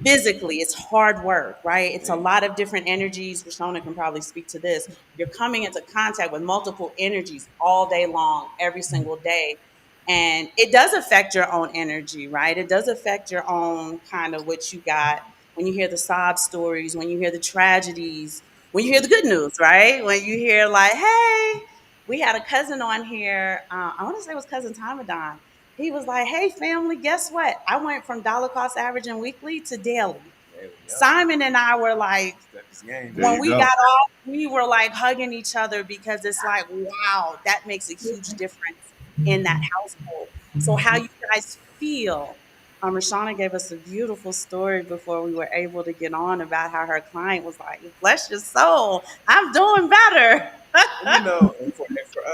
physically. It's hard work, right? It's a Yeah. lot of different energies. Rashona can probably speak to this. You're coming into contact with multiple energies all day long, every single day. And it does affect your own energy, right? It does affect your own kind of what you got when you hear the sob stories, when you hear the tragedies, when you hear the good news, right? When you hear like, hey, we had a cousin on here. I want to say it was cousin Tomadon. He was like, hey, family, guess what? I went from dollar cost averaging weekly to daily. Daily. Yep. Simon and I were like, Step his game, There when you baby. we got go. off, we were like hugging each other because it's like, wow, that makes a huge difference in that household. So, how you guys feel? Rashana gave us a beautiful story before we were able to get on about how her client was like, bless your soul, I'm doing better. And you know, and for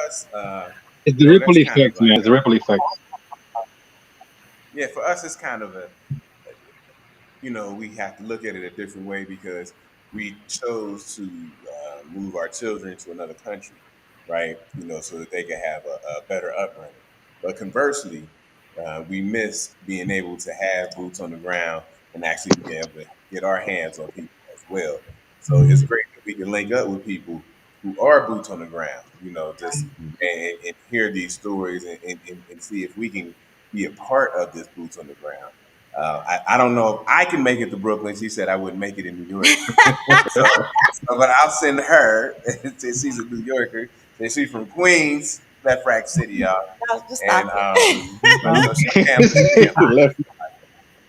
us, It's you the know, ripple that's kind of effect, man. like It's the ripple effect. yeah, for us, it's kind of a you know, we have to look at it a different way because we chose to move our children to another country, right? You know, so that they can have a better upbringing. But conversely, we miss being able to have boots on the ground and actually be able to get our hands on people as well. So it's great that we can link up with people who are boots on the ground, you know, just and hear these stories and see if we can be a part of this boots on the ground. I don't know if I can make it to Brooklyn. She said I wouldn't make it in New York. So, but I'll send her since she's a New Yorker. And she's from Queens, Left Rack City, y'all. Y'all just And stop it. but you know, she'll handle Left,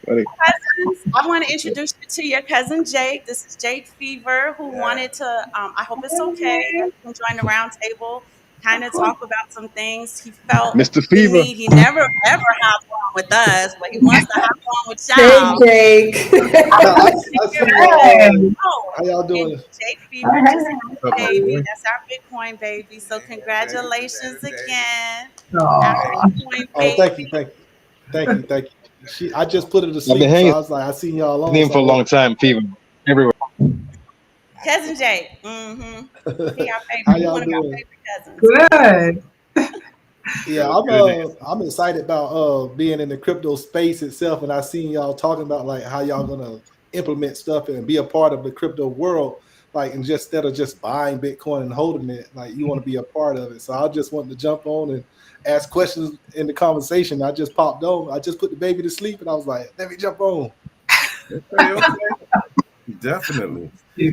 buddy. Cousins, I want to introduce you to your cousin Jake. This is Jake Fever, who it. Yeah, wanted to. I hope it's okay that you can join the round table, kind of of course. talk about some things. He felt Mr. the Fever. need. He never ever hopped on with us, but he wants to hop on with Hey, y'all. Jake. No, I Figure see out. y'all. Hey. Oh, How y'all and doing? Jake Fever just had What's up, a my baby. boy? That's our Bitcoin baby. So Yeah, baby, congratulations baby, baby. again, our Aw. Bitcoin Oh, baby. thank you. I just put her to I've been sleep, so hanging I was like, I seen y'all his on, name so I for a long want. time. Fever. Everywhere. Cousin Jake. Mm-hmm. He our How favorite. He y'all one of our doing? favorite cousins. Good. Yeah, Good, good. I'm excited about being in the crypto space itself, and I seen y'all talking about like how y'all gonna implement stuff and be a part of the crypto world, like and just instead of just buying Bitcoin and holding it, like you want to be a part of it. So I just wanted to jump on and ask questions in the conversation. I just popped on. I just put the baby to sleep, and I was like, let me jump on. Okay, okay. Definitely. Yeah.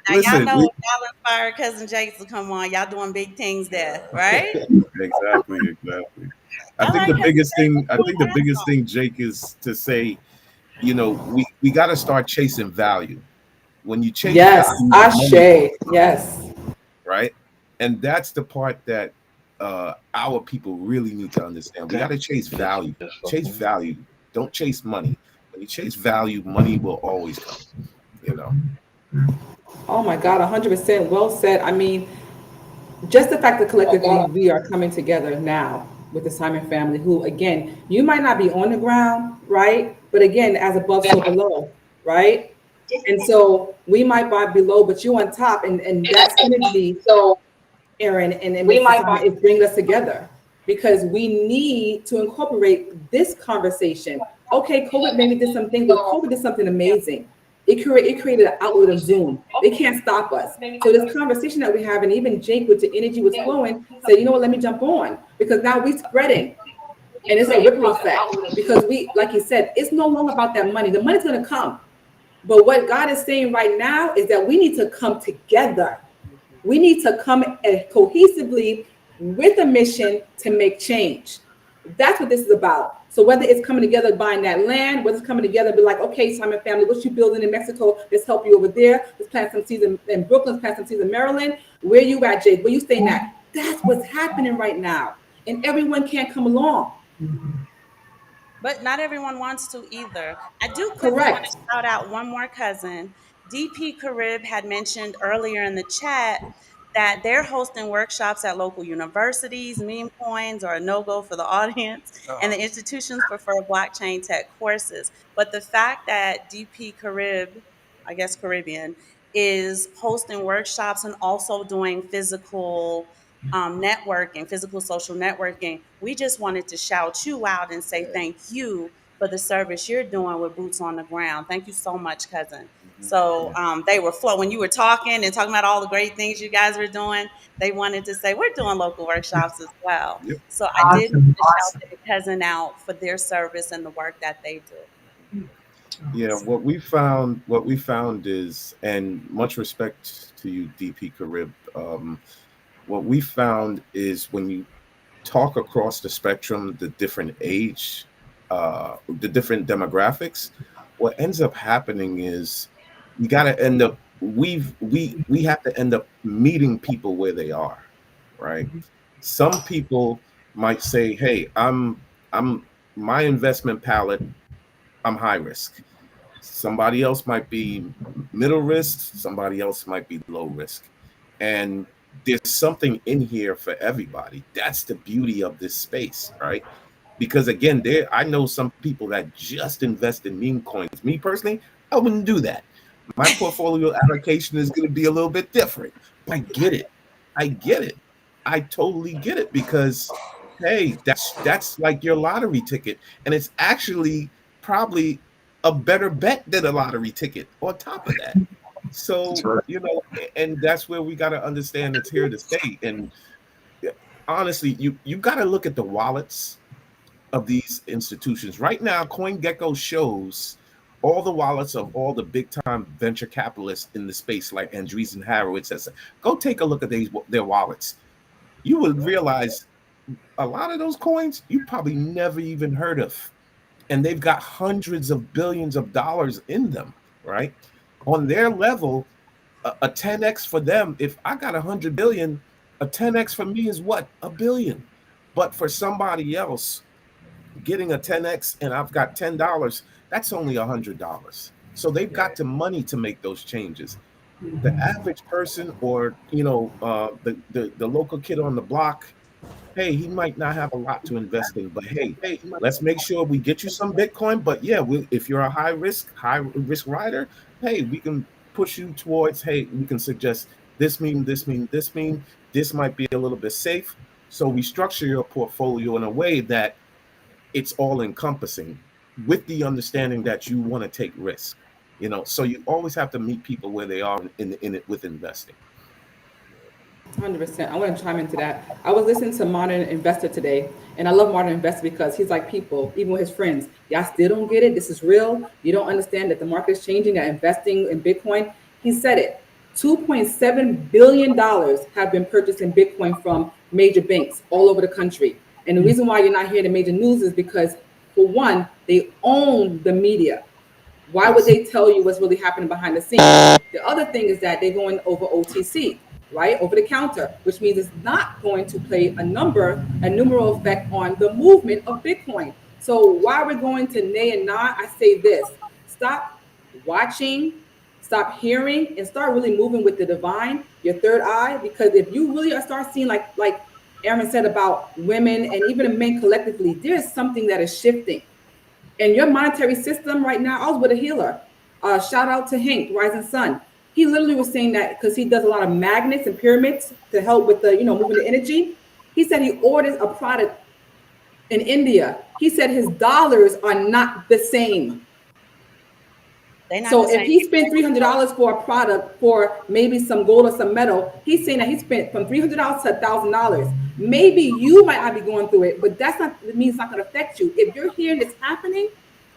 Now y'all Listen, know we if y'all inspire cousin Jake to come on, y'all doing big things there, right? exactly. I All think right, the cousin biggest Jake, thing what's I going think the biggest on? thing, Jake, is to say, we got to start chasing value. When you chase Yes, value, the money Ashe. comes, Yes. right? And that's the part that our people really need to understand. We got to Exactly. chase Yes, value. yes, Chase okay. value. Don't chase money. When you chase value, money will always come. You know. Oh my God, 100% well said. I mean, just the fact that collectively we are coming together now with the Simon family, who again, you might not be on the ground, right? But again, as above, so below, right? And so we might be below, but you on top, and that synergy, Aaron and Mr. Simon, is bringing us together because we need to incorporate this conversation. Okay, COVID maybe did some things, but COVID did something amazing. It created an outlet of Zoom. They can't stop us. So this conversation that we have, and even Jake with the energy was flowing, said, you know what, let me jump on because now we're spreading. And it's a ripple effect because we, like you said, it's no longer about that money. The money's going to come. But what God is saying right now is that we need to come together. We need to come cohesively with a mission to make change. That's what this is about. So whether it's coming together buying that land, whether it's coming together and be like, okay, Simon family, what you building in Mexico? Let's help you over there. Let's plant some seeds in Brooklyn, let's plant some seeds in Maryland. Where you at, Jake? Where you staying at? That's what's happening right now. And everyone can't come along. But not everyone wants to either. I do quickly want Correct. to shout out one more cousin. DP Carib had mentioned earlier in the chat that they're hosting workshops at local universities. Meme coins are a no go for the audience, and the institutions prefer blockchain tech courses. But the fact that DP Carib, I guess Caribbean, is hosting workshops and also doing physical networking, physical social networking. We just wanted to shout you out and say thank you for the service you're doing with boots on the ground. Thank you so much, cousin. So they were flow when you were talking and talking about all the great things you guys were doing. They wanted to say we're doing local workshops as well. Yep. So I did want Awesome. to shout Awesome. their cousin out for their service and the work that they do. Yeah, what we found is, and much respect to you, DP Carib. What we found is when you talk across the spectrum, the different age, the different demographics, what ends up happening is you got to end up we have to end up meeting people where they are, right? Some people might say, "Hey, I'm my investment palette, I'm high risk." Somebody else might be middle risk, somebody else might be low risk. And there's something in here for everybody. That's the beauty of this space, right? Because again, there I know some people that just invest in meme coins. Me personally, I wouldn't do that. My portfolio allocation is going to be a little bit different. But I get it. I get it. I totally get it because hey, that's like your lottery ticket, and it's actually probably a better bet than a lottery ticket on top of that. That's So, right. and that's where we got to understand it's here to stay. And honestly, you got to look at the wallets of these institutions. Right now, CoinGecko shows all the wallets of all the big time venture capitalists in the space, like Andreessen Horowitz says. Go take a look at their wallets. You would realize a lot of those coins you probably never even heard of. And they've got hundreds of billions of dollars in them, right? On their level, a 10x for them, if I got 100 billion, a 10x for me is what? A billion. But for somebody else, getting a 10x and I've got $10, that's only $100. So they've got the money to make those changes. The average person, or the local kid on the block, hey, he might not have a lot to invest in, but hey, let's make sure we get you some Bitcoin. But yeah, if you're a high risk rider, hey, we can push you towards, hey, we can suggest this meme, this meme, this meme. This might be a little bit safe. So we structure your portfolio in a way that it's all encompassing with the understanding that you want to take risk. So you always have to meet people where they are in it with investing. 100%. I want to chime into that. I was listening to Modern Investor today, and I love Modern Investor because he's like people, even with his friends. Y'all still don't get it. This is real. You don't understand that the market is changing, that investing in Bitcoin. He said it. $2.7 billion have been purchased in Bitcoin from major banks all over the country. And the reason why you're not hearing the major news is because, for one, they own the media. Why would Yes. they tell you what's really happening behind the scenes? The other thing is that they're going over OTC, right? Over the counter, which means it's not going to play a numeral effect on the movement of Bitcoin. So while we're going to nay and nah, I say this: stop watching, stop hearing, and start really moving with the divine, your third eye. Because if you really start seeing, like Aaron said about women and even men collectively, there's something that is shifting. And your monetary system right now, I was with a healer. Shout out to Hank, Rising Sun. He literally was saying that because he does a lot of magnets and pyramids to help with the, moving the energy. He said he orders a product in India. He said his dollars are not the same. They not the So if same. he spent $300 for a product for maybe some gold or some metal, he's saying that he spent from $300 to $1,000. Maybe you might not be going through it, but that's not, it means it's not going to affect you. If you're hearing it's happening,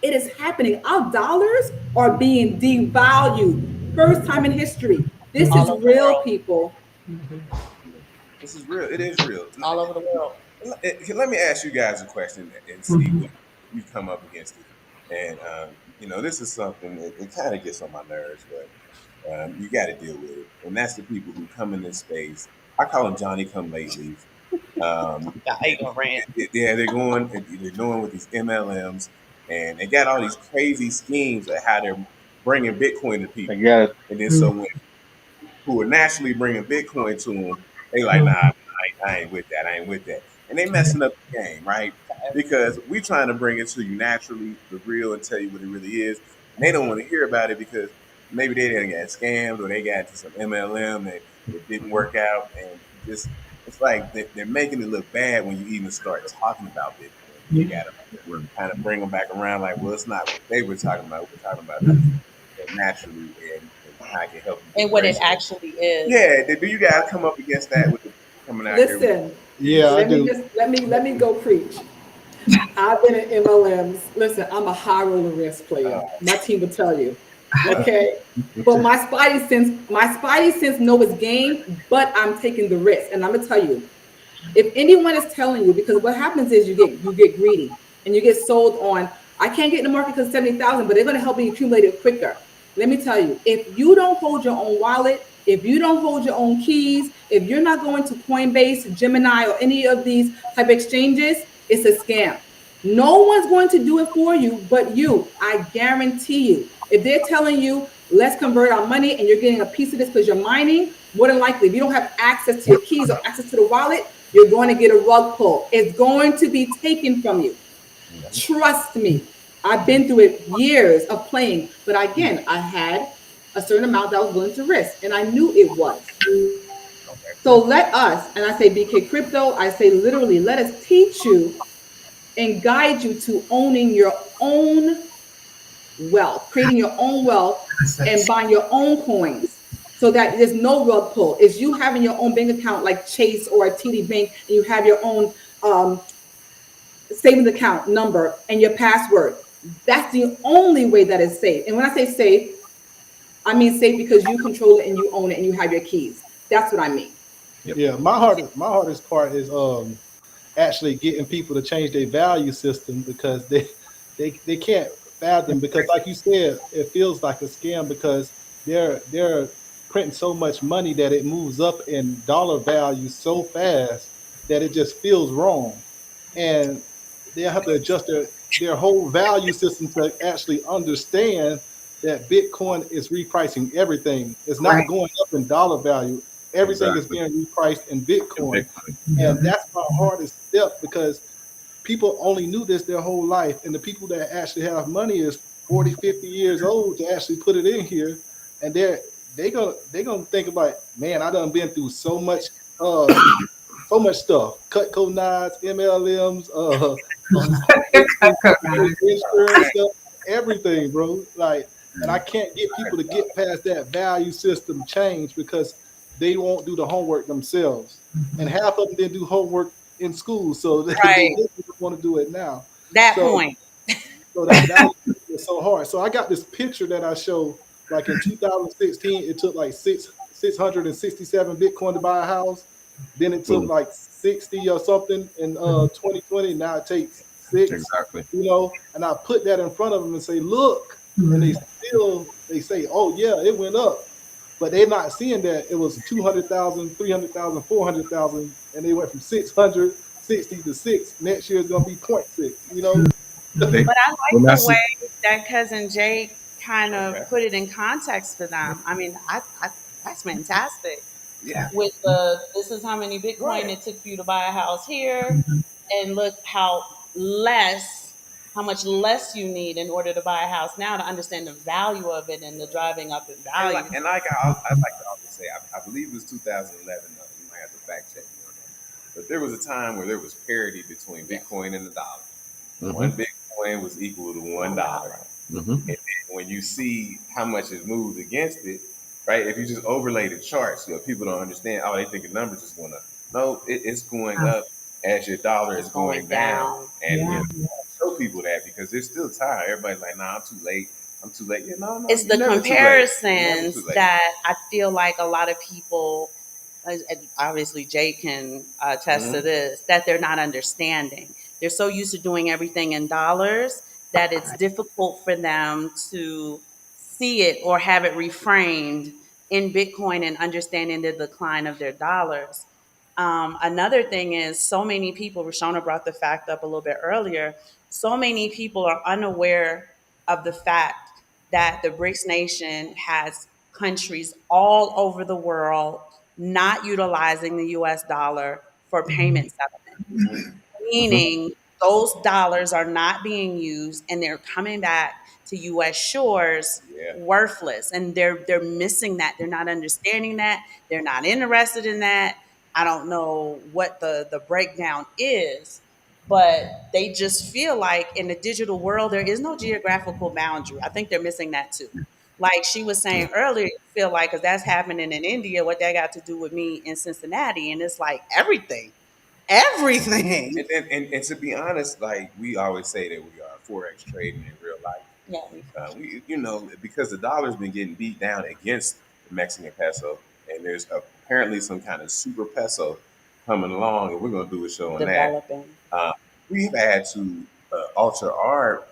it is happening. Our dollars are being devalued. First time in history. This All is over the real, world. people. This is real. It is real. All over the world. Let me ask you guys a question and see what you come up against it. And this is something that it kind of gets on my nerves, but you got to deal with it. And that's the people who come in this space. I call them Johnny Come Latelys. Ignorant. Yeah, they're going with these MLMs, and they got all these crazy schemes of how they're bringing Bitcoin to I people. get it. And then so when who are naturally bringing Bitcoin to them, they like, nah, I ain't with that. I ain't with that. And they messing up the game, right? Because we trying to bring it to you naturally, the real, and tell you what it really is. And they don't want to hear about it because maybe they didn't get scammed or they got into some MLM that it didn't work out. And just, it's like they're making it look bad when you even start talking about Bitcoin. You got to kind of bring them back around like, well, it's not what they were talking about. We're talking about this naturally and how I can help you And get what it graceful. actually is. Yeah, do you guys come up against that with the coming out here? Listen, Yeah, I let me do. just let me go preach. I've been in MLMs. Listen, I'm a high roller risk player. My team will tell you. Okay. But my spidey sense know it's game, but I'm taking the risk. And I'm gonna tell you, if anyone is telling you, because what happens is you get greedy and you get sold on, I can't get in the market because 70,000, but they're gonna help me accumulate it quicker. Let me tell you, if you don't hold your own wallet, if you don't hold your own keys, if you're not going to Coinbase, Gemini, or any of these type exchanges, it's a scam. No one's going to do it for you but you. I guarantee you. If they're telling you, let's convert our money and you're getting a piece of this because you're mining, more than likely, if you don't have access to your keys or access to the wallet, you're going to get a rug pull. It's going to be taken from you. Trust me. I've been through it years of playing. But again, I had a certain amount that I was willing to risk, and I knew it was. So let us, and I say BK Crypto, I say literally, let us teach you and guide you to owning your own wealth, creating your own wealth and buying your own coins so that there's no rug pull. It's you having your own bank account like Chase or a TD Bank, and you have your own savings account number and your password. That's the only way that is safe. And when I say safe, I mean safe because you control it and you own it and you have your keys. That's what I mean. Yeah, my hardest part is actually getting people to change their value system because they can't fathom, because like you said, it feels like a scam because they're printing so much money that it moves up in dollar value so fast that it just feels wrong. And they have to adjust their whole value system to actually understand that Bitcoin is repricing everything. It's Right. not going up in dollar value. Everything is Exactly. being repriced in And Bitcoin. Bitcoin. And that's my hardest step because people only knew this their whole life. And the people that actually have money is 40, 50 years old to actually put it in here. And they gonna think about, man, I done been through uh so much stuff. Cutco knives, MLMs, insurance stuff, everything, bro. Like, and I can't get people to get past that value system change because they won't do the homework themselves. And half of them didn't do homework in school, so they Right. definitely want to do it now. That So point. that was so hard. So I got this picture that I show. Like in 2016, it took like 667 Bitcoin to buy a house. Then it took Boom. like 60 or something in 2020. Now it takes six. Exactly. And I put that in front of them and say, look, and they say, oh yeah, it went up, but they're not seeing that it was 200,000, 300,000, 400,000, and they went from 660 to 6. Next year is gonna be point 0.6. They But I like when I the see way that cousin Jake kind of Okay. put it in context for them. I mean, I that's fantastic. Yeah. With the this is how many Bitcoin Right. it took for you to buy a house here, and look how much less you need in order to buy a house now to understand the value of it and the driving up in value. And like I like to always say, I believe it was 2011. You might have to fact check me on that. But there was a time where there was parity between Yes, Bitcoin and the dollar. hmm One Bitcoin was equal to $1. $1. hmm And then when you see how much it moved against it, right? If you just overlay the charts, people don't understand. Oh, they think the numbers just going up. No, it's going up as your dollar is It's going going down. down. And Yeah. show people that because there's still time. Everybody's like, "Nah, I'm too late. I'm too late." Yeah, no, It's you're the never too late. You're never too comparisons late. that I feel like a lot of people, and obviously Jay can attest to Hmm. this, that they're not understanding. They're so used to doing everything in dollars that it's difficult for them to see it or have it reframed in Bitcoin and understanding the decline of their dollars. Another thing is, so many people, Rashona brought the fact up a little bit earlier, so many people are unaware of the fact that the BRICS nation has countries all over the world not utilizing the US dollar for payment settlement, hmm meaning those dollars are not being used and they're coming back to US shores Yeah. worthless, and they're missing that. They're not understanding that. They're not interested in that. I don't know what the breakdown is, but they just feel like in the digital world there is no geographical boundary. I think they're missing that too. Like she was saying earlier, you feel like because that's happening in India, what that got to do with me in Cincinnati, and it's like everything, everything. And to be honest, like we always say that we are forex trading in real life. Yeah, we Because the dollar's been getting beat down against the Mexican peso, and there's apparently some kind of super peso coming along, and we're going to do a show on that. developing. Uh, we've had to alter our,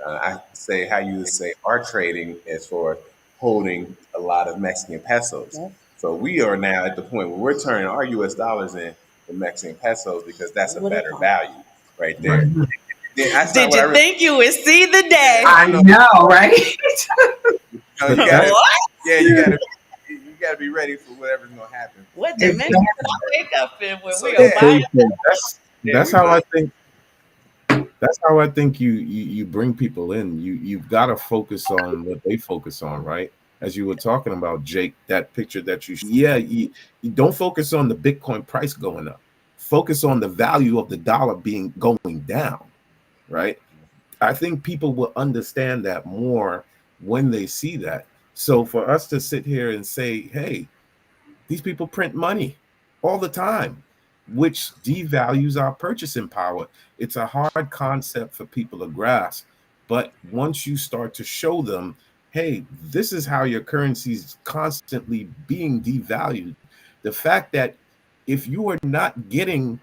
I say, how you would say, our trading as far as holding a lot of Mexican pesos. Yep. So we are now at the point where we're turning our U.S. dollars in the Mexican pesos because that's a What it better costs. value right there. Then that's not Did what I you really. think you would see the Yeah, day? I I know. know, right? You But gotta, that What? yeah, you gotta be ready for whatever's gonna happen. What dimension Exactly. did I wake up in where So we are yeah, buying? Same thing. that's yeah, that's we how I look. think. That's how I think you bring people in. You've got to focus on what they focus on, right? As you were talking about, Jake, that picture that yeah, you don't focus on the Bitcoin price going up. Focus on the value of the dollar being going down, right? I think people will understand that more when they see that. So for us to sit here and say, hey, these people print money all the time, which devalues our purchasing power. It's a hard concept for people to grasp. But once you start to show them, hey, this is how your currency is constantly being devalued, the fact that if you are not getting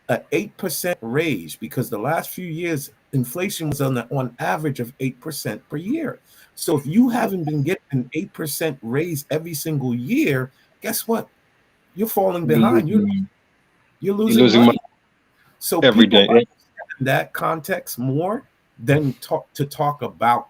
an 8% raise, because the last few years, inflation was on average of 8% per year. So if you haven't been getting an 8% raise every single year, guess what? You're falling You're behind. losing, You're you're losing losing money money. So every people day. Right? understand that context more than talk about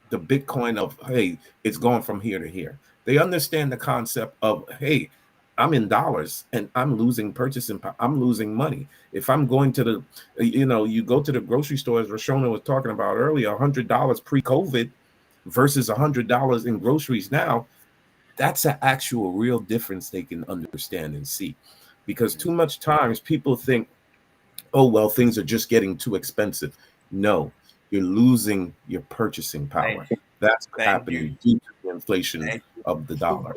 the Bitcoin of, hey, it's going from here to here. They understand the concept of, hey, I'm in dollars and I'm losing purchasing power. I'm losing money. If I'm going to you go to the grocery store, as Rashona was talking about earlier, $100 pre-COVID versus $100 in groceries now, that's an actual real difference they can understand and see. Because too much times people think, oh, well, things are just getting too expensive. No, you're losing your purchasing Thank power. you, That's what's thank you, happening due to the inflation thank you. of the dollar.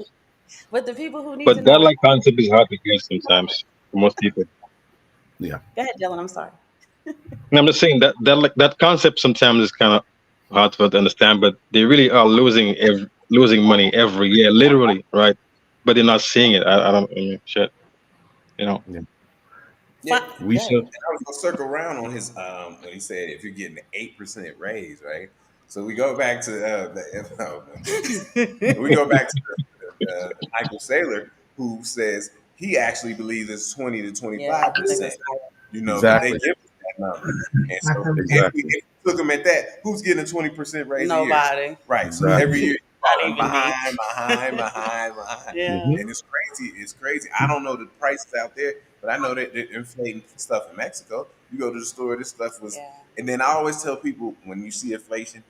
But the people who need to But know that the like concept is hard to get sometimes for most people. Yeah. go ahead, Dylan. I'm sorry. And I'm just saying that concept sometimes is kind of hard for to understand, but they really are losing money every year, literally, right? But they're not seeing it. I don't shit, you know. Yeah. Yeah, Fine. We Go should. I was gonna circle around on his when he said if you're getting an 8% raise, right? So we go back to we go ahead. back to Michael Saylor, who says he actually believes it's 20 to Yeah, 25 I think percent. it's higher. That they Exactly. give us that number, and so if we Exactly. took them at that. Who's getting a 20% raise a year? Nobody. Right. So every Exactly. year Not you're falling even me. behind. Yeah. And it's crazy. It's crazy. I don't know the prices out there, but I know that they're inflating stuff in Mexico. You go to the store, this stuff was, Yeah. and then I always tell people when you see inflation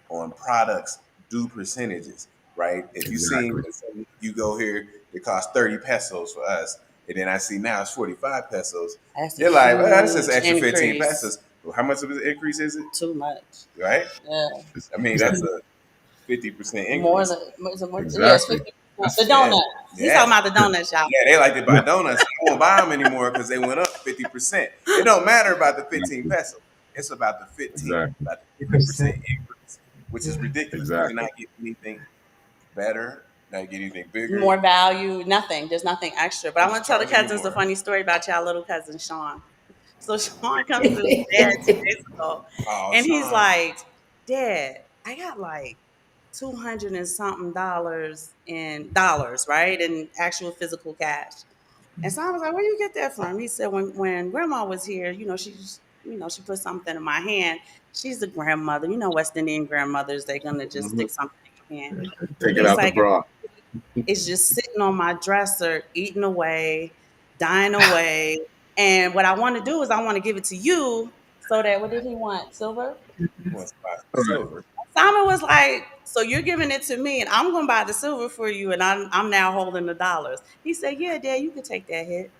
on products, do percentages, right? If you see, Exactly. you go here, it costs 30 pesos for us, and then I see now it's 45 pesos. That's a You're like, well, that's just huge extra 15 increase. pesos. Well, how much of an increase is it? Too much. Right? Yeah. I mean, that's a 50% More increase. than is it more, yes, Exactly. 50%. The Yeah, donut. He's talking yeah, about the donuts, y'all. yeah. They like to buy donuts. I won't buy them anymore because they went up 50%. It don't matter about the 15 pesos. It's about the 15, Exactly. about the 50% Percent. increase, which is ridiculous. You're Exactly. not getting anything better, not getting anything bigger. More value, nothing. There's nothing extra. But I want Just to tell the charging you cousins a more. funny story about y'all little cousin Sean. So Sean comes to his dad 2 days ago, Oh, and he's Sean. like, "Dad, I got like 200 and something dollars, right, in actual physical cash." And so I was like, "Where you get that from?" He said, "When Grandma was here, she put something in my hand. She's a grandmother, West Indian grandmothers. They're gonna just Mhm. stick something in your hand." Take it He's out the like, bra. it's just sitting on my dresser, eating away, dying away. And what I want to do is I want to give it to you so that what did he want? Silver? He wants to buy some All right. silver. Simon was like, so you're giving it to me and I'm gonna buy the silver for you and I'm now holding the dollars. He said, yeah, Dad, you can take that hit.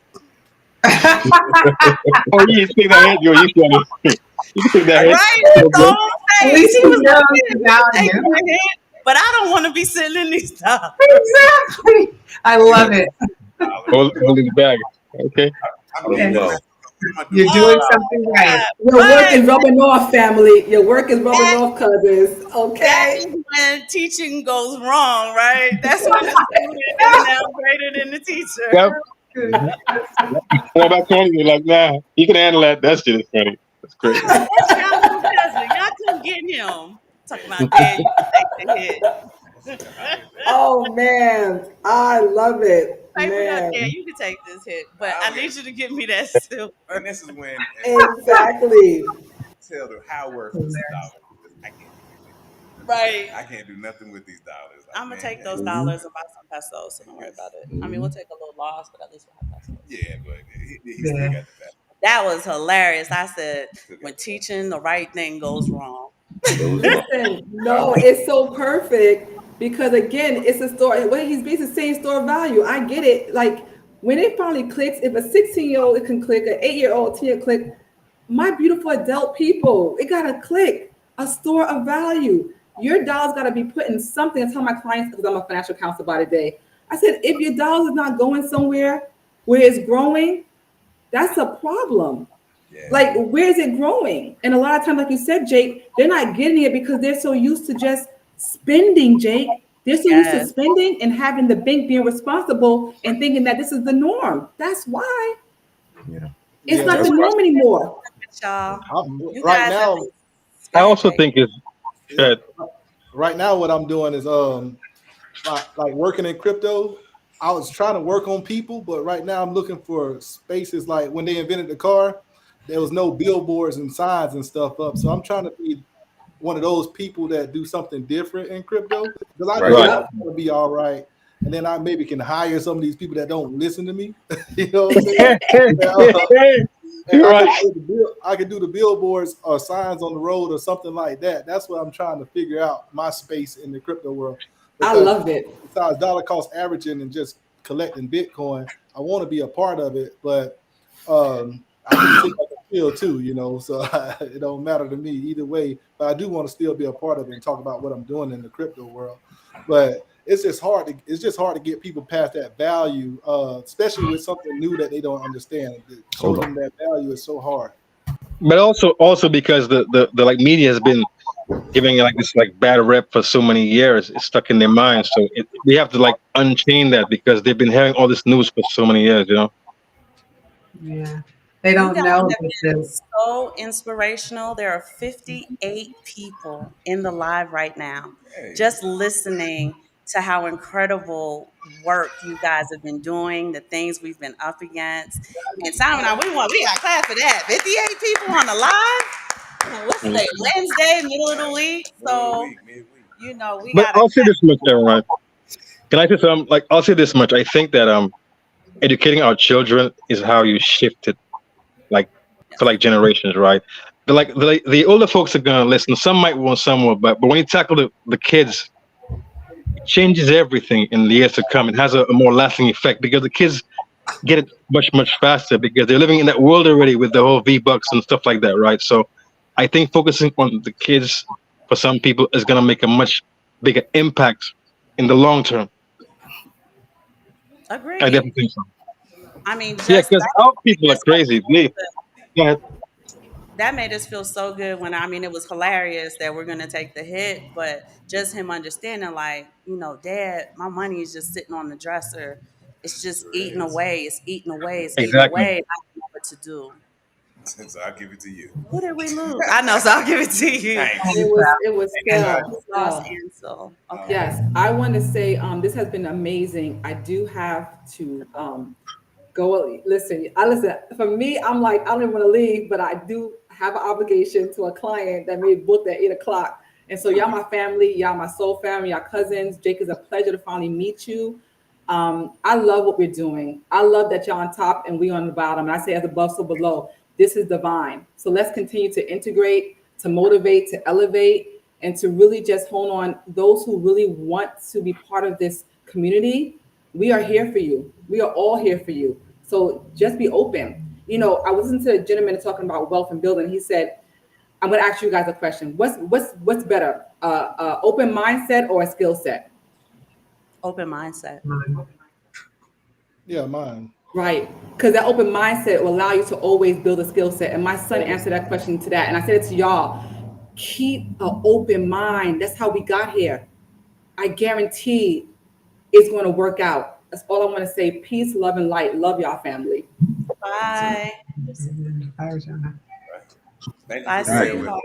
Oh, you can take that hit, yo. You funny. You can take that hit. Right? So Okay. I'm At saying least he he was like, knows yeah, the you can take value. that hit, but I don't want to be sitting in these dollars. Exactly. I He love wants it. $1. Holding the bag. Okay. I I don't mean, Yes. know. what am I doing You're with doing Oh $1? something right. Your work my God. is rubbing off, family. Your work is rubbing But off, cousins. that Okay. is when teaching goes wrong, right? That's when the student is now greater than the teacher. Yep. Mhm. What about Tony? You're like, nah, you can handle that. That shit is funny. That's great. That's y'all little cousin. Y'all couldn't get him. Talking about dad, you can take the hit. Oh man, I love it, Pipe it up, man. dad. You can take this hit, but I I don't need get, you to give me that silver. and this is when Exactly. tell them how worthless the dollar is. I can't do anything. Right. I can't do nothing with these dollars. Like, I'm gonna man, take those Mhm. dollars and buy some pesos, so don't worry about it. I mean, we'll Mhm. take a little loss, but at least we'll have pesos. yeah, but he still Yeah. got the best. That was hilarious. I said, He still when got the best. teaching, the right thing goes wrong. Goes wrong. Listen, Got no, it. it's so perfect because again, it's a story. What he's basically saying store value. I get it. Like when it finally clicks, if a 16-year-old it can click, an 8-year-old, 10-year click, my beautiful adult people, it gotta click. A store of value. Your dollars gotta be put in something. I tell my clients because I'm a financial counselor by the day. I said, if your dollars is not going somewhere where it's growing, that's a problem. Yeah, Like where is it growing? And a lot of times, like you said, Jake, they're not getting it because they're so used to just spending, Jake. They're so used to Yes. spending and having the bank being responsible and thinking that this is the norm. That's why Yeah. it's Yeah, not the That's that's why. norm anymore. Y'all, you right guys have now. been. Go I ahead, also Jake. think it's Yeah, good. right now what I'm doing is like working in crypto. I was trying to work on people, but right now I'm looking for spaces like when they invented the car, there was no billboards and signs and stuff up. So I'm trying to be one of those people that do something different in crypto because I Right. know Right. I'm gonna be all right. And then I maybe can hire some of these people that don't listen to me. You know what I'm saying? And You're I could right. do the I could do the billboards or signs on the road or something like that. That's what I'm trying to figure out my space in the crypto world I because love it. besides dollar cost averaging and just collecting Bitcoin, I want to be a part of it, but I can sit back and chill too, So it don't matter to me either way. But I do want to still be a part of it and talk about what I'm doing in the crypto world. But it's just hard to get people past that value, especially with something new that they don't understand. To show Hold on. them that value is so hard. But also because the like media has been giving it like this like bad rep for so many years, it's stuck in their minds. So we have to like unchain that because they've been hearing all this news for so many years. You know. Yeah. They You don't guys know have that been so inspirational. There are 58 people in the live right now, hey, just listening to how incredible work you guys have been doing, the things we've been up against. And Simon and I, we got class for that. 58 people on the live. What's Mm. today? Wednesday, middle of the Right. week. Middle of the So, week, midweek. we But gotta I'll say cut. this much, Aaron, right? Can I say something? Like, I'll say this much. I think that educating our children is how you shift it, like for Yes. like generations, right? The older folks are gonna listen. Some might want some more, but when you tackle the kids, it changes everything in the years to come. It has a more lasting effect because the kids get it much faster because they're living in that world already with the whole V-Bucks and stuff like that, right? So I think focusing on the kids for some people is gonna make a much bigger impact in the long term. I Agreed. definitely think so. I mean, Yeah, just because that our made people are us feel crazy. so They, good. go ahead. That made us feel so good when, I mean, it was hilarious that we're gonna take the hit, but just him understanding, like, Dad, my money is just sitting on the dresser. It's just Sure eating is. away. It's eating away. It's eating Exactly. away. And I don't know what to do. So I'll give it to you. Who did we lose? I know, so I'll give it to you. Thanks. It was it was And We Phil. just lost Phil. Ansel. Okay. Yes, I want to say this has been amazing. I do have to go listen. I listen for me. I'm like I don't even want to leave, but I do have an obligation to a client that made booked at 8 o'clock. And so y'all my family, y'all my soul family, y'all cousins. Jake, is a pleasure to finally meet you. I love what we're doing. I love that y'all on top and we on the bottom. And I say as above, so below. This is divine. So let's continue to integrate, to motivate, to elevate, and to really just hone on those who really want to be part of this community. We are here for you. We are all here for you. So just be open. I was listening to a gentleman talking about wealth and building. He said, "I'm going to ask you guys a question. What's better, open mindset or a skill set?" Open mindset. Yeah, mine. Right. Because that open mindset will allow you to always build a skill set. And my son Always. answered that question to that. And I said it to y'all. Keep an open mind. That's how we got here. I guarantee it's going to work out. That's all I want to say. Peace, love, and light. Love y'all family. You too. Bye. Right. Thank you Bye, for All right. being with us. sweetheart.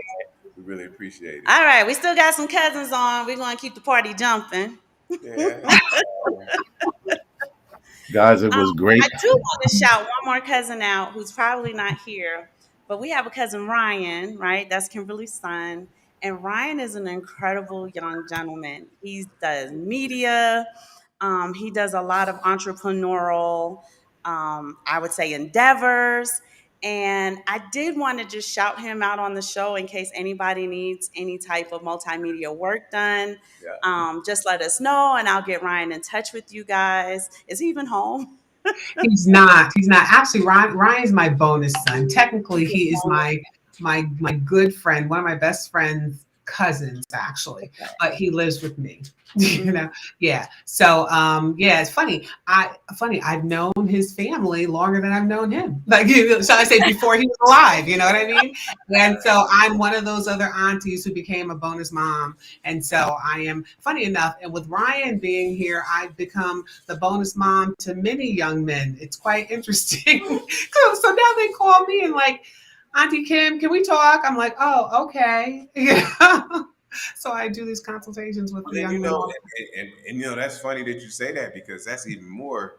We really appreciate it. All right, we still got some cousins on. We're going to keep the party jumping. Yeah. Guys, it was I great. do want to shout one more cousin out who's probably not here, but we have a cousin Ryan, right? That's Kimberly's son. And Ryan is an incredible young gentleman. He does media, he does a lot of entrepreneurial, I would say, endeavors. And I did want to just shout him out on the show in case anybody needs any type of multimedia work done. Yeah. Just let us know, and I'll get Ryan in touch with you guys. Is he even home? He's not. He's not. Actually, Ryan's my bonus son. Technically, he is my good friend, one of my best friends' cousins, actually. But he lives with me. You know, yeah. So yeah, it's funny. I've known his family longer than I've known him. Like, shall I say, before he was alive, you know what I mean? And so I'm one of those other aunties who became a bonus mom. And so I am, funny enough, and with Ryan being here, I've become the bonus mom to many young men. It's quite interesting. So now they call me and like, Auntie Kim, can we talk? I'm like, oh, okay. Yeah. So I do these consultations with the And young men. that's funny that you say that because that's even more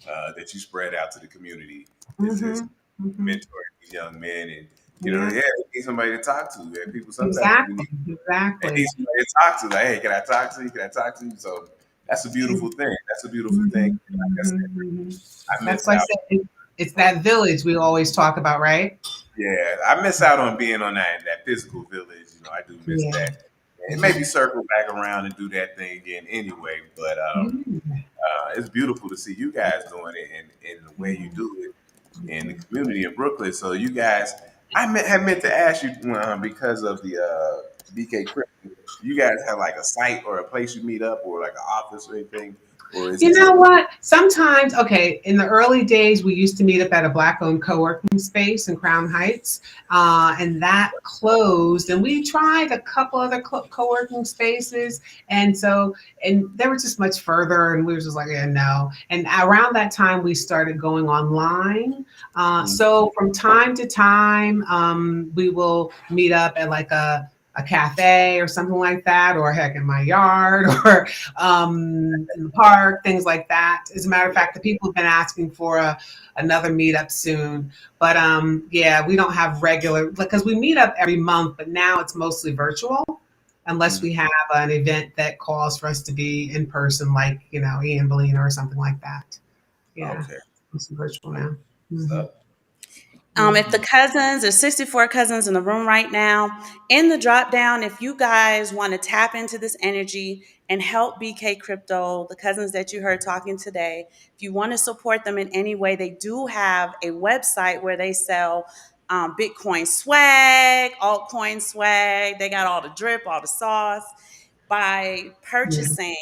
that you spread out to the community. It's just Mm-hmm. Mm-hmm. mentoring these young men and Yeah, they need somebody to talk to. And people sometimes exactly. they need Exactly. somebody to talk to. Like, hey, can I talk to you? Can I talk to you? So that's a beautiful thing. That's a beautiful thing. Mhm, Like I said, mhm, mhm. I That's miss why I out. said it's that village we always talk about, right? Yeah, I miss out on being on that physical village. I do miss Yeah. that. And maybe circle back around and do that thing again anyway. But Yeah. it's beautiful to see you guys doing it and the way you do it in the community in Brooklyn. So you guys, had meant to ask you because of the BK Crypto. Do you guys have like a site or a place you meet up or like an office or anything? Or is You it just know what? Sometimes, okay, in the early days, we used to meet up at a Black-owned co-working space in Crown Heights, and that closed. And we tried a couple other co-working spaces, and they were just much further, and we were just like, yeah, no. And around that time, we started going online. So from time to time, we will meet up at like a cafe or something like that, or heck, in my yard or in the park, things like that. As a matter of fact, the people have been asking for another meetup soon. But yeah, we don't have regular, because we meet up every month, but now it's mostly virtual unless Mhm. we have an event that calls for us to be in person, like, Ian Bellina or something like that. Yeah, Okay. it's virtual Okay. now. What's Hmm. up? If the cousins, there's 64 cousins in the room right now. In the drop down, if you guys want to tap into this energy and help BK Crypto, the cousins that you heard talking today, if you want to support them in any way, they do have a website where they sell Bitcoin swag, altcoin swag. They got all the drip, all the sauce. By Yeah. purchasing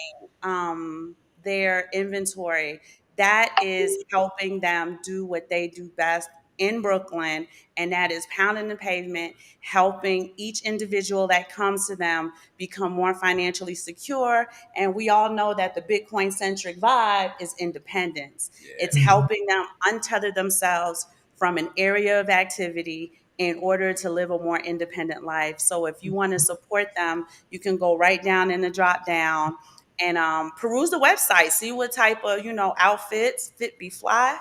their inventory, that is helping them do what they do best in Brooklyn, and that is pounding the pavement, helping each individual that comes to them become more financially secure. And we all know that the Bitcoin centric vibe is independence. It's Yeah. Mhm. helping them untether themselves from an area of activity in order to live a more independent life. So if you want to support them, you can go right down in the drop down and peruse the website, see what type of outfits fit be fly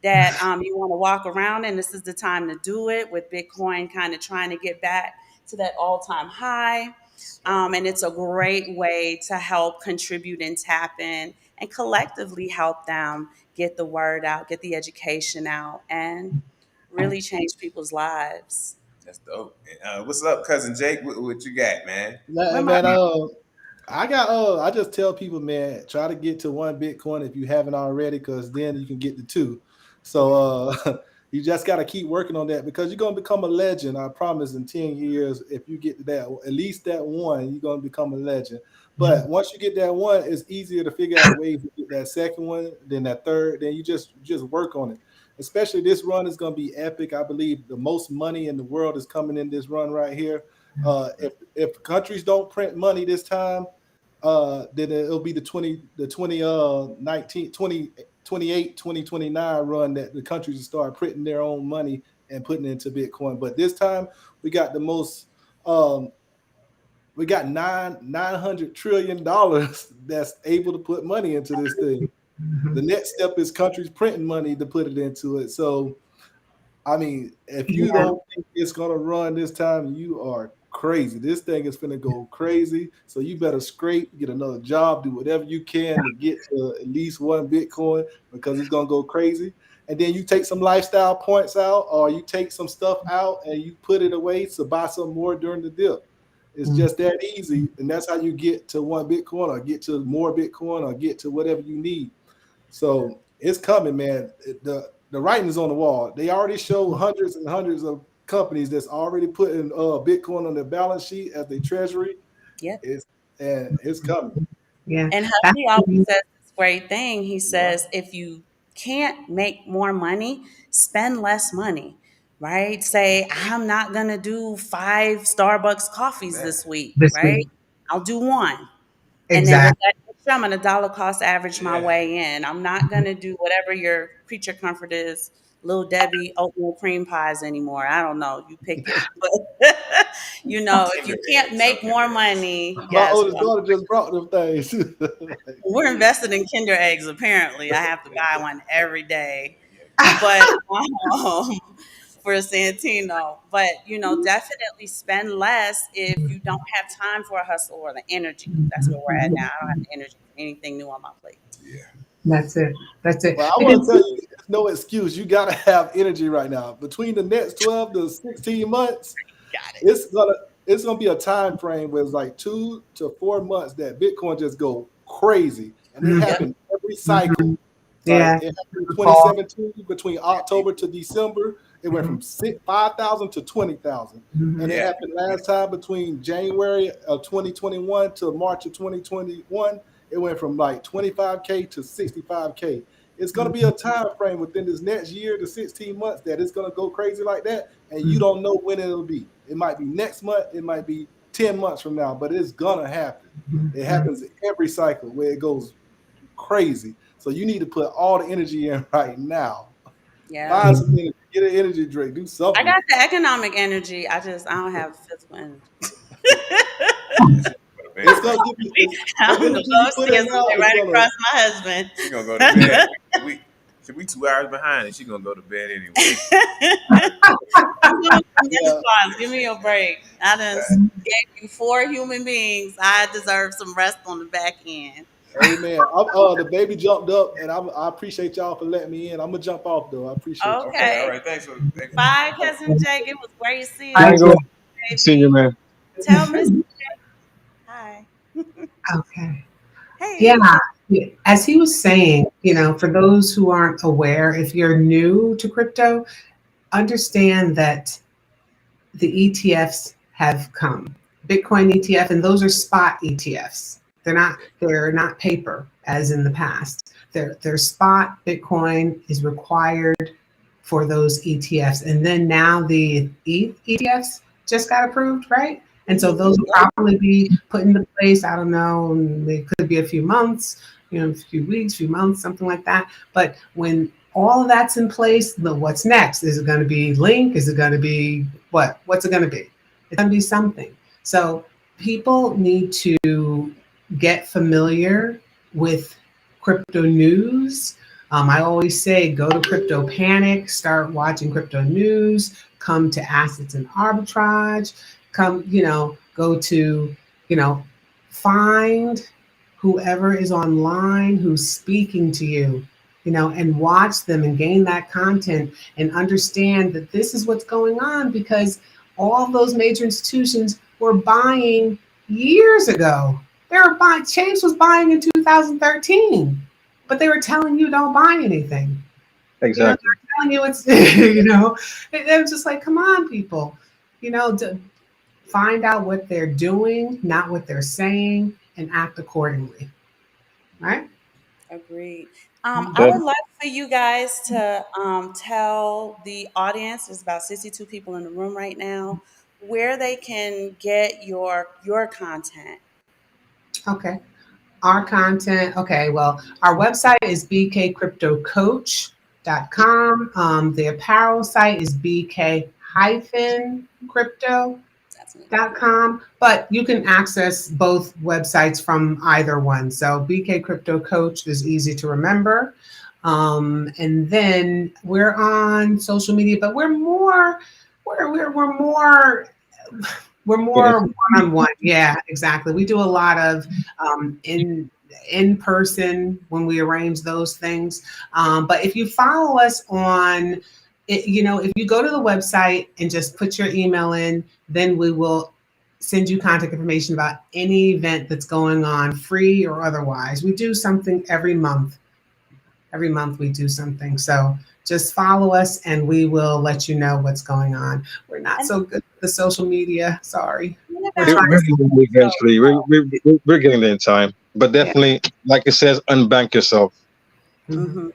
that you want to walk around in. This is the time to do it with Bitcoin kind of trying to get back to that all-time high. And it's a great way to help contribute and tap in and collectively help them get the word out, get the education out, and really change people's lives. That's dope. What's up, cousin Jake? What you got, man? Where my Man, I just tell people, man, try to get to one Bitcoin if you haven't already, because then you can get to two. So you just got to keep working on that, because you're gonna become a legend. I promise. In 10 years, if you get to that, at least that one, you're gonna become a legend. But once you get that one, it's easier to figure out ways to get that second one, then that third. Then you just work on it. Especially this run is gonna be epic. I believe the most money in the world is coming in this run right here. If countries don't print money this time, then it'll be the 19 2028 2029 run that the countries will start printing their own money and putting it into Bitcoin. But this time we got the most um, we got 900 trillion dollars that's able to put money into this thing. The next step is countries printing money to put it into it. So I mean, if you Yeah. don't think it's gonna run this time, you are crazy. This thing is gonna go crazy. So you better scrape, get another job, do whatever you can to get to at least one Bitcoin, because it's gonna go crazy. And then you take some lifestyle points out, or you take some stuff out and you put it away to buy some more during the dip. It's just that easy, and that's how you get to one Bitcoin, or get to more Bitcoin, or get to whatever you need. So it's coming, man. The writing's on the wall. They already show hundreds and hundreds of companies that's already putting Bitcoin on their balance sheet as their treasury. Yep. It's coming. Yeah. And That's Husky always says this great thing. He Yeah. says, if you can't make more money, spend less money, right? Say, I'm not going to do 5 Starbucks coffees Man. this week, this right? week. I'll do one. And then with Exactly. that extra, I'm going to dollar cost average my Yeah. way in. I'm not going to do whatever your creature comfort is, Little Debbie oatmeal cream pies anymore. I don't know. You pick it. But, if Kinder you can't eggs. Some make Kinder more eggs. money, My guess oldest what? daughter just brought them things. We're invested in Kinder eggs. Apparently, I have to buy one every day. Yeah. But for Santino, but definitely spend less if you don't have time for a hustle or the energy. That's where we're at now. I don't have the energy for anything new on my plate. Yeah. That's it. That's it. Well, I want to tell you, there's no excuse. You got to have energy right now. Between the next 12 to 16 months, Got it. it's gonna it's gonna be a time frame where it's like 2 to 4 months that Bitcoin just go crazy, and it Yep. happened every cycle. Like Yeah. it happened in Fall. 2017, between October to December, it went from 5,000 to 20,000, and it Yeah. happened last time between January of 2021 to March of 2021. It went from like 25K to 65K. It's going to be a time frame within this next year to 16 months that it's going to go crazy like that, and you don't know when it'll be. It might be next month, it might be 10 months from now, but it's going to happen. It happens every cycle where it goes crazy. So you need to put all the energy in right now. Yeah. Find some energy, get an energy drink, do I something. got the economic energy. I don't have physical energy. It's gonna give you. I'm Until you I'm put seeing it out, something it's right gonna. across my husband. She gonna go to bed. We 2 hours behind, and she gonna go to bed anyway. I'm doing some Yeah. menopause. Give me a break. I done gave you 4 human beings. I deserve some rest on the back end. Amen. The baby jumped up, and I appreciate y'all for letting me in. I'm gonna jump off though. I appreciate y'all. Okay, all Okay. right. Thanks for Bye, cousin Jake. It was great I seeing Thank you, you. agree. See you, baby. man. Tell Miss hi. Okay. Hey, Yeah. who's that? As he was saying, for those who aren't aware, if you're new to crypto, understand that the ETFs have come. Bitcoin ETF, and those are spot ETFs. They're not paper as in the past. They're spot. Bitcoin is required for those ETFs. And then now the ETFs just got approved, right? And so those will probably be put into place. I don't know, it could be a few months, a few weeks, few months, something like that. But when all of that's in place, what's next? Is it going to be Link? Is it going to be what? What's it going to be? It's going to be something. So people need to get familiar with crypto news. I always say go to Crypto Panic, start watching crypto news, come to Assets and Arbitrage, go to, find whoever is online who's speaking to you, and watch them and gain that content and understand that this is what's going on because all those major institutions were buying years ago. They were buying, Chase was buying in 2013, but they were telling you don't buy anything. They're Exactly. telling you it's, they're just like, come on, people, to find out what they're doing, not what they're saying, and act accordingly. Right? Agreed. I That would like for you guys to tell the audience, there's about 62 people in the room right now, where they can get your content. Okay. Our content, okay, well, our website is bkcryptocoach.com. The apparel site is bk-crypto.com, That's it. but you can access both websites from either one. So BK Crypto Coach is easy to remember. And then we're on social media, but we're more one-on-one. Yeah, exactly. We do a lot of in person when we arrange those things. But if you follow us on, if you go to the website and just put your email in, then we will send you contact information about any event that's going on, free or otherwise. We do something every month. Every month we do something. So just follow us and we will let you know what's going on. We're not And so good with the social media. Sorry. what We're about we're, trying. we're this? getting there eventually. We're getting there in time. But Yeah. definitely, like it says, unbank yourself. Mhm. Mhm.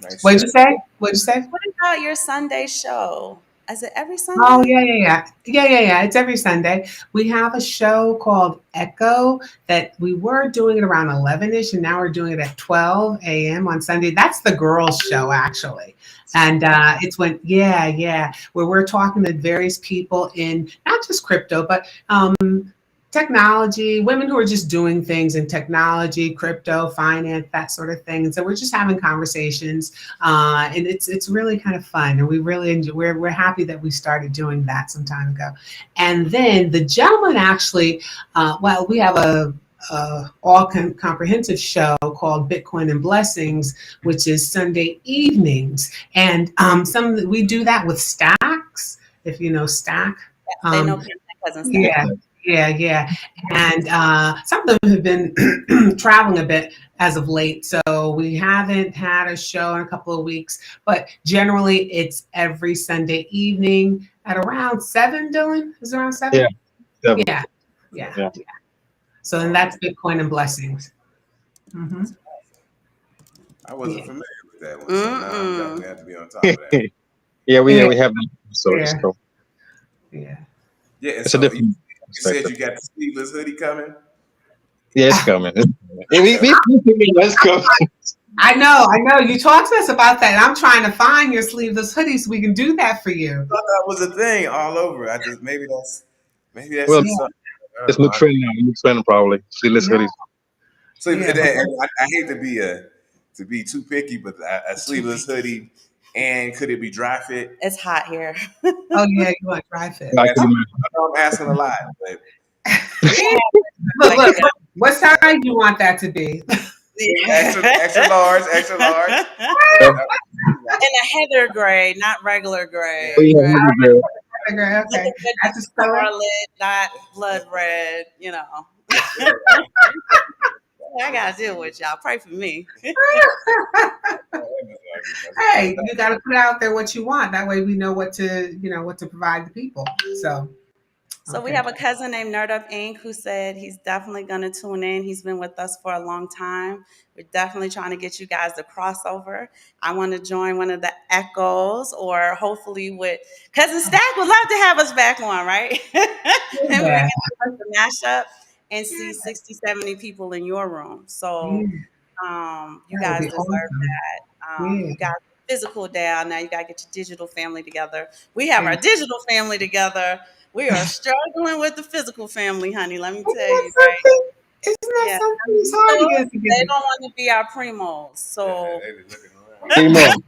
Nice What'd you share. say? What'd you say? What about your Sunday show? Is it every Oh, Sunday? yeah. It's every Sunday. We have a show called Echo that we were doing it around 11ish, and now we're doing it at 12 a.m. on Sunday. That's the girls' show, actually. And it's where we're talking to various people in not just crypto, but technology, women who are just doing things in technology, crypto, finance, that sort of thing. And so we're just having conversations, and it's really kind of fun, and we really enjoy. We're happy that we started doing that some time ago. And then the gentleman actually, we have a all comprehensive show called Bitcoin and Blessings, which is Sunday evenings, and we do that with Stacks. If you know Stack, They know um, Pam cousin stack. yeah, yeah. And some of them have been traveling a bit as of late. So we haven't had a show in a couple of weeks, but generally it's every Sunday evening at around 7, Dylan? Is it around Yeah, 7? definitely. Yeah, yeah. Yeah. So then All right. that's Bitcoin and Blessings. Hmm. I wasn't Yeah. familiar with that one, so now I'm Mm-mm. definitely have to be on top of that. Yeah, we have that episode. yeah, So yeah. Yeah, and it's a so you different said perspective. you got the sleeveless hoodie coming. Yeah, it's coming. It's coming. Yeah, let's go. I know. You talked to us about that, and I'm trying to find your sleeveless hoodie so we can do that for you. I thought that was a thing all over. I just maybe that's Well, just Yeah. something. It's don't new know. trend now. New trend probably. Sleeveless Yeah. hoodies. So Yeah. I hate to be too picky, but a sleeveless hoodie, and could it be dry fit? It's hot here. Oh yeah, you want dry fit. I That's, can I know I'm asking a lot, but We have Look, like you look, got what size you want that to be? extra large, extra large. imagine. in a heather gray, not regular Yeah, gray, Oh, yeah, right? girl. Okay, Nothing but the that's a color. scarlet, not blood red. You know, I gotta deal with y'all. Pray for me. Hey, you got to put out there what you want. That way we know what to, what to provide the people. So, So we okay. have a cousin named Nerd Up Inc. who said he's definitely going to tune in. He's been with us for a long time. We're definitely trying to get you guys the crossover. I want to join one of the echoes, or hopefully with cousin Stack would love to have us back on, right? And we Yeah. can do the mashup and see 60, 70 people in your room. Yeah, So you that would guys be deserve awesome. that. Yeah. You got physical down. Now you got to get your digital family together. We have our And digital family together. We are struggling with the physical family, honey. Let me isn't tell that you, right? something? Isn't that Yeah. something? It's hard to get They together. don't want to be our primos. So they was looking Primo. around.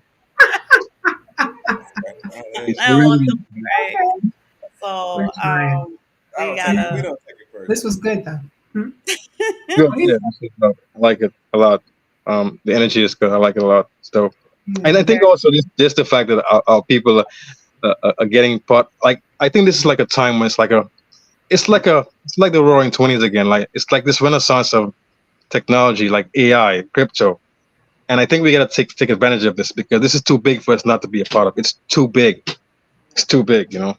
It's I don't want them, really right? Okay. We're So trying. we We gotta don't take it This personal. was good though. Hmm? good. Yeah. Yeah, I like it a lot. The energy is good. I like it a lot. So, and I think very also just the fact that our people are getting part. Like, I think this is like a time when it's like the Roaring Twenties again. Like, it's like this renaissance of technology, like AI, crypto. And I think we gotta take advantage of this because this is too big for us not to be a part of. It's too big. It's too big. Yeah.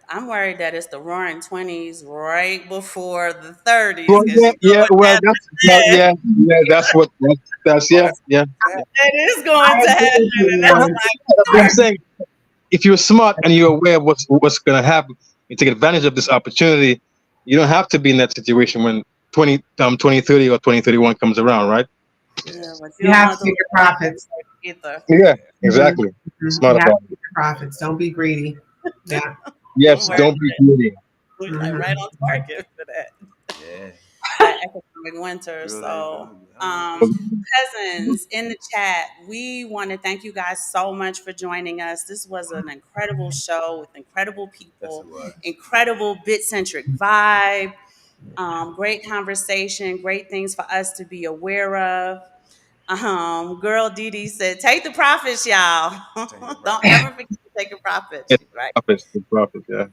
I'm worried that it's the roaring 20s right before the 30s Well, because yeah, you know yeah. what Well, happens then. yeah, yeah. That's Oh, yeah, yeah. that. It is going I to agree happen, with you, and Well, that's Warren. that's what I'm saying. If you're smart and you're aware of what's going to happen, you take advantage of this opportunity. You don't have to be in that situation when 2030 or 2031 comes around, right? yeah, but you You don't have want to to get lose your that profits. either. Yeah, Hmm. exactly. You Smart have about to it. get your profits. Don't be greedy. Yeah. I'm Yes, worried. don't be greedy. We're like right on Hmm. target for that. Yeah. That economic winter. Really, So, hungry. cousins in the chat, we want to thank you guys so much for joining us. This was an incredible show with incredible Yes, people, it was. incredible bit centric vibe, great conversation, great things for us to be aware of. Girl Dee Dee said, "Take the profits, y'all. Take the Don't profit. ever forget to take the profits." It's She's right. profits, yeah.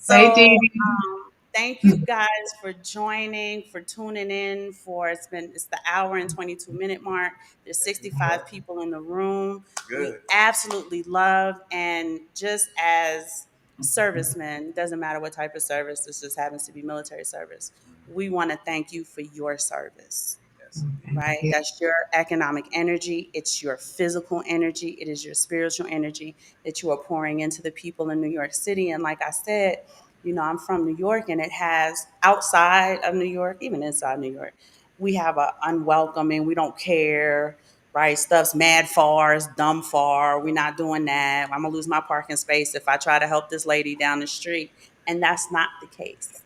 Hey, So, Dee thank you guys for joining, for tuning in. It's the hour and 22-minute mark. There's 65 people in the room. We Good. absolutely love, and just as servicemen, doesn't matter what type of service. This just happens to be military service. We want to thank you for your service, Yes. right? Yeah. That's your economic energy. It's your physical energy. It is your spiritual energy that you are pouring into the people in New York City. And like I said, I'm from New York, and it has outside of New York, even inside New York, we have a unwelcoming, we don't care, right? Stuff's mad far, it's dumb far. We're not doing that. I'm gonna lose my parking space if I try to help this lady down the street. And that's not the case,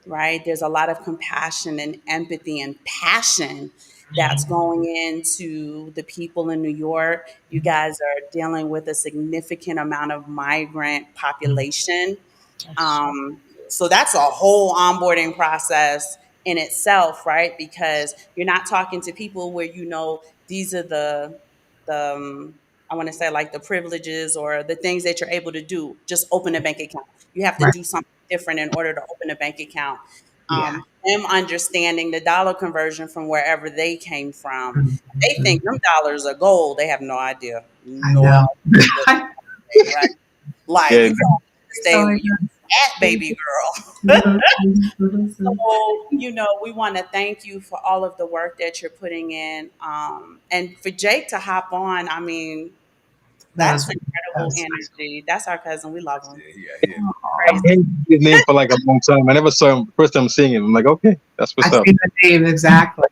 right? There's a lot of compassion and empathy and passion that's going into the people in New York. You guys are dealing with a significant amount of migrant population. That's true. So that's a whole onboarding process in itself, right? Because you're not talking to people where these are the I want to say like the privileges or the things that you're able to do. Just open a bank account. You have to Right. do something different in order to open a bank account. Yeah. Them understanding the dollar conversion from wherever they came from. They Mhm. think them dollars are gold. They have no idea. I No know. idea what they, right? Like Yeah, you don't stay So, where you yeah. at, baby girl. Mhm, mhm, mhm, mhm. So, we want to thank you for all of the work that you're putting in. And for Jake to hop on, I mean, That that's was that incredible was energy. That's our cousin. We love him. Yeah, he had I've Crazy. heard his name for like a long time. I never saw him. First time seeing him, I'm like, okay, that's I what's up. see the name exactly.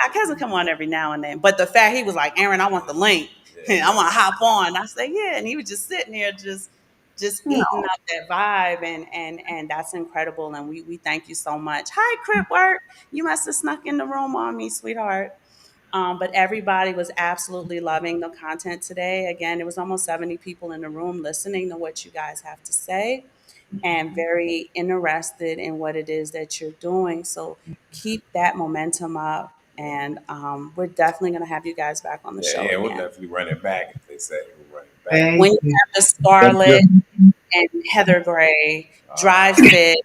Our cousin come on every now and then. But the fact he was like, Aaron, I want the link. yeah, I want to hop on. I say, yeah. And he was just sitting there just just No. eating up that vibe, and that's incredible. And we thank you so much. Hi, Crip Work. You must have snuck in the room on me, sweetheart. But everybody was absolutely loving the content today. Again, it was almost 70 people in the room listening to what you guys have to say and very interested in what it is that you're doing. So keep that momentum up. And we're definitely going to have you guys back on the Yeah, show yeah, we'll again. definitely run it back, as they say. We'll run it back. When Thank you you. have the Thank you. Scarlet and Heather Gray, Dry Uh, Fit,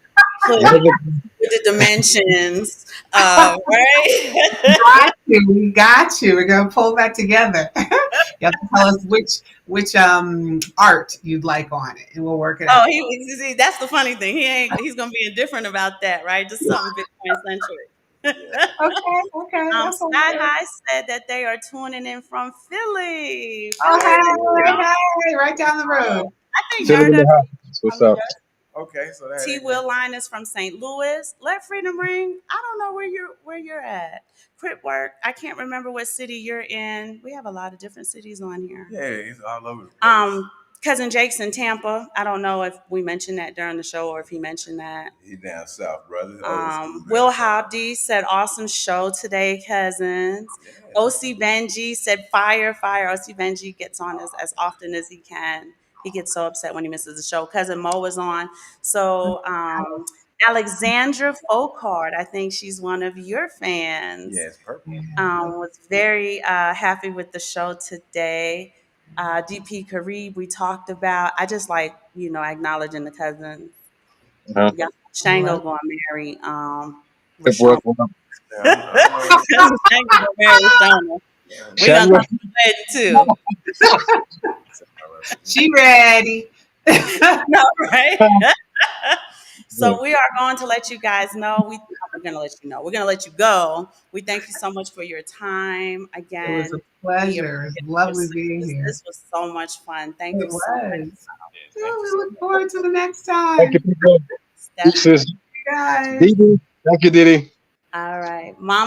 put with the dimensions, right? Got you. We got you. We're gonna pull that together. You have to tell us which art you'd like on it, and we'll work it Oh, out. see, that's the funny thing. He's gonna be indifferent about that, right? Just something Bitcoin centric. yeah. Okay, okay, that's all Sky good. High said that they are tuning in from Philly. Oh, Philly, hey, hey, right down the road. I think Chilling in Yarda the house. What's up? Okay, so there T you go. Will Line is from St. Louis. Let Freedom Ring. I don't know where you're at. Crip Work. I can't remember what city you're in. We have a lot of different cities on here. Yeah, it's all over the place. Um, Cousin Jake's in Tampa. I don't know if we mentioned that during the show or if he mentioned that. He down south, brother. Old school down Will south. Hobdy said, awesome show today, cousins. Yeah, OC Benji said, fire, fire. OC Benji gets on as often as he can. He gets so upset when he misses the show. Cousin Mo was on. So, Alexandra Folkard, I think she's one of your yeah, fans, it's purple. was very happy with the show today. DP Karib, we talked about. I just like, acknowledging the cousins. Uh, Yeah, I Shango love gonna marry Good Rashawn. work. What up? Yeah, I know. Cousin Shango gonna marry Rashawn. We're gonna Shango. come to the wedding too. She ready. No, right? So we are going to let you guys know. We're going to let you know. We're going to let you go. We thank you so much for your time. It was a Again, we pleasure. It's appreciate your lovely being service. here. This was so much fun. Thank It you so much. was. Yeah, Oh, thank you we so look forward to the next Thank you, time. people. Stephanie. Sis. You guys. Didi. Thank you, Didi. All right. Mom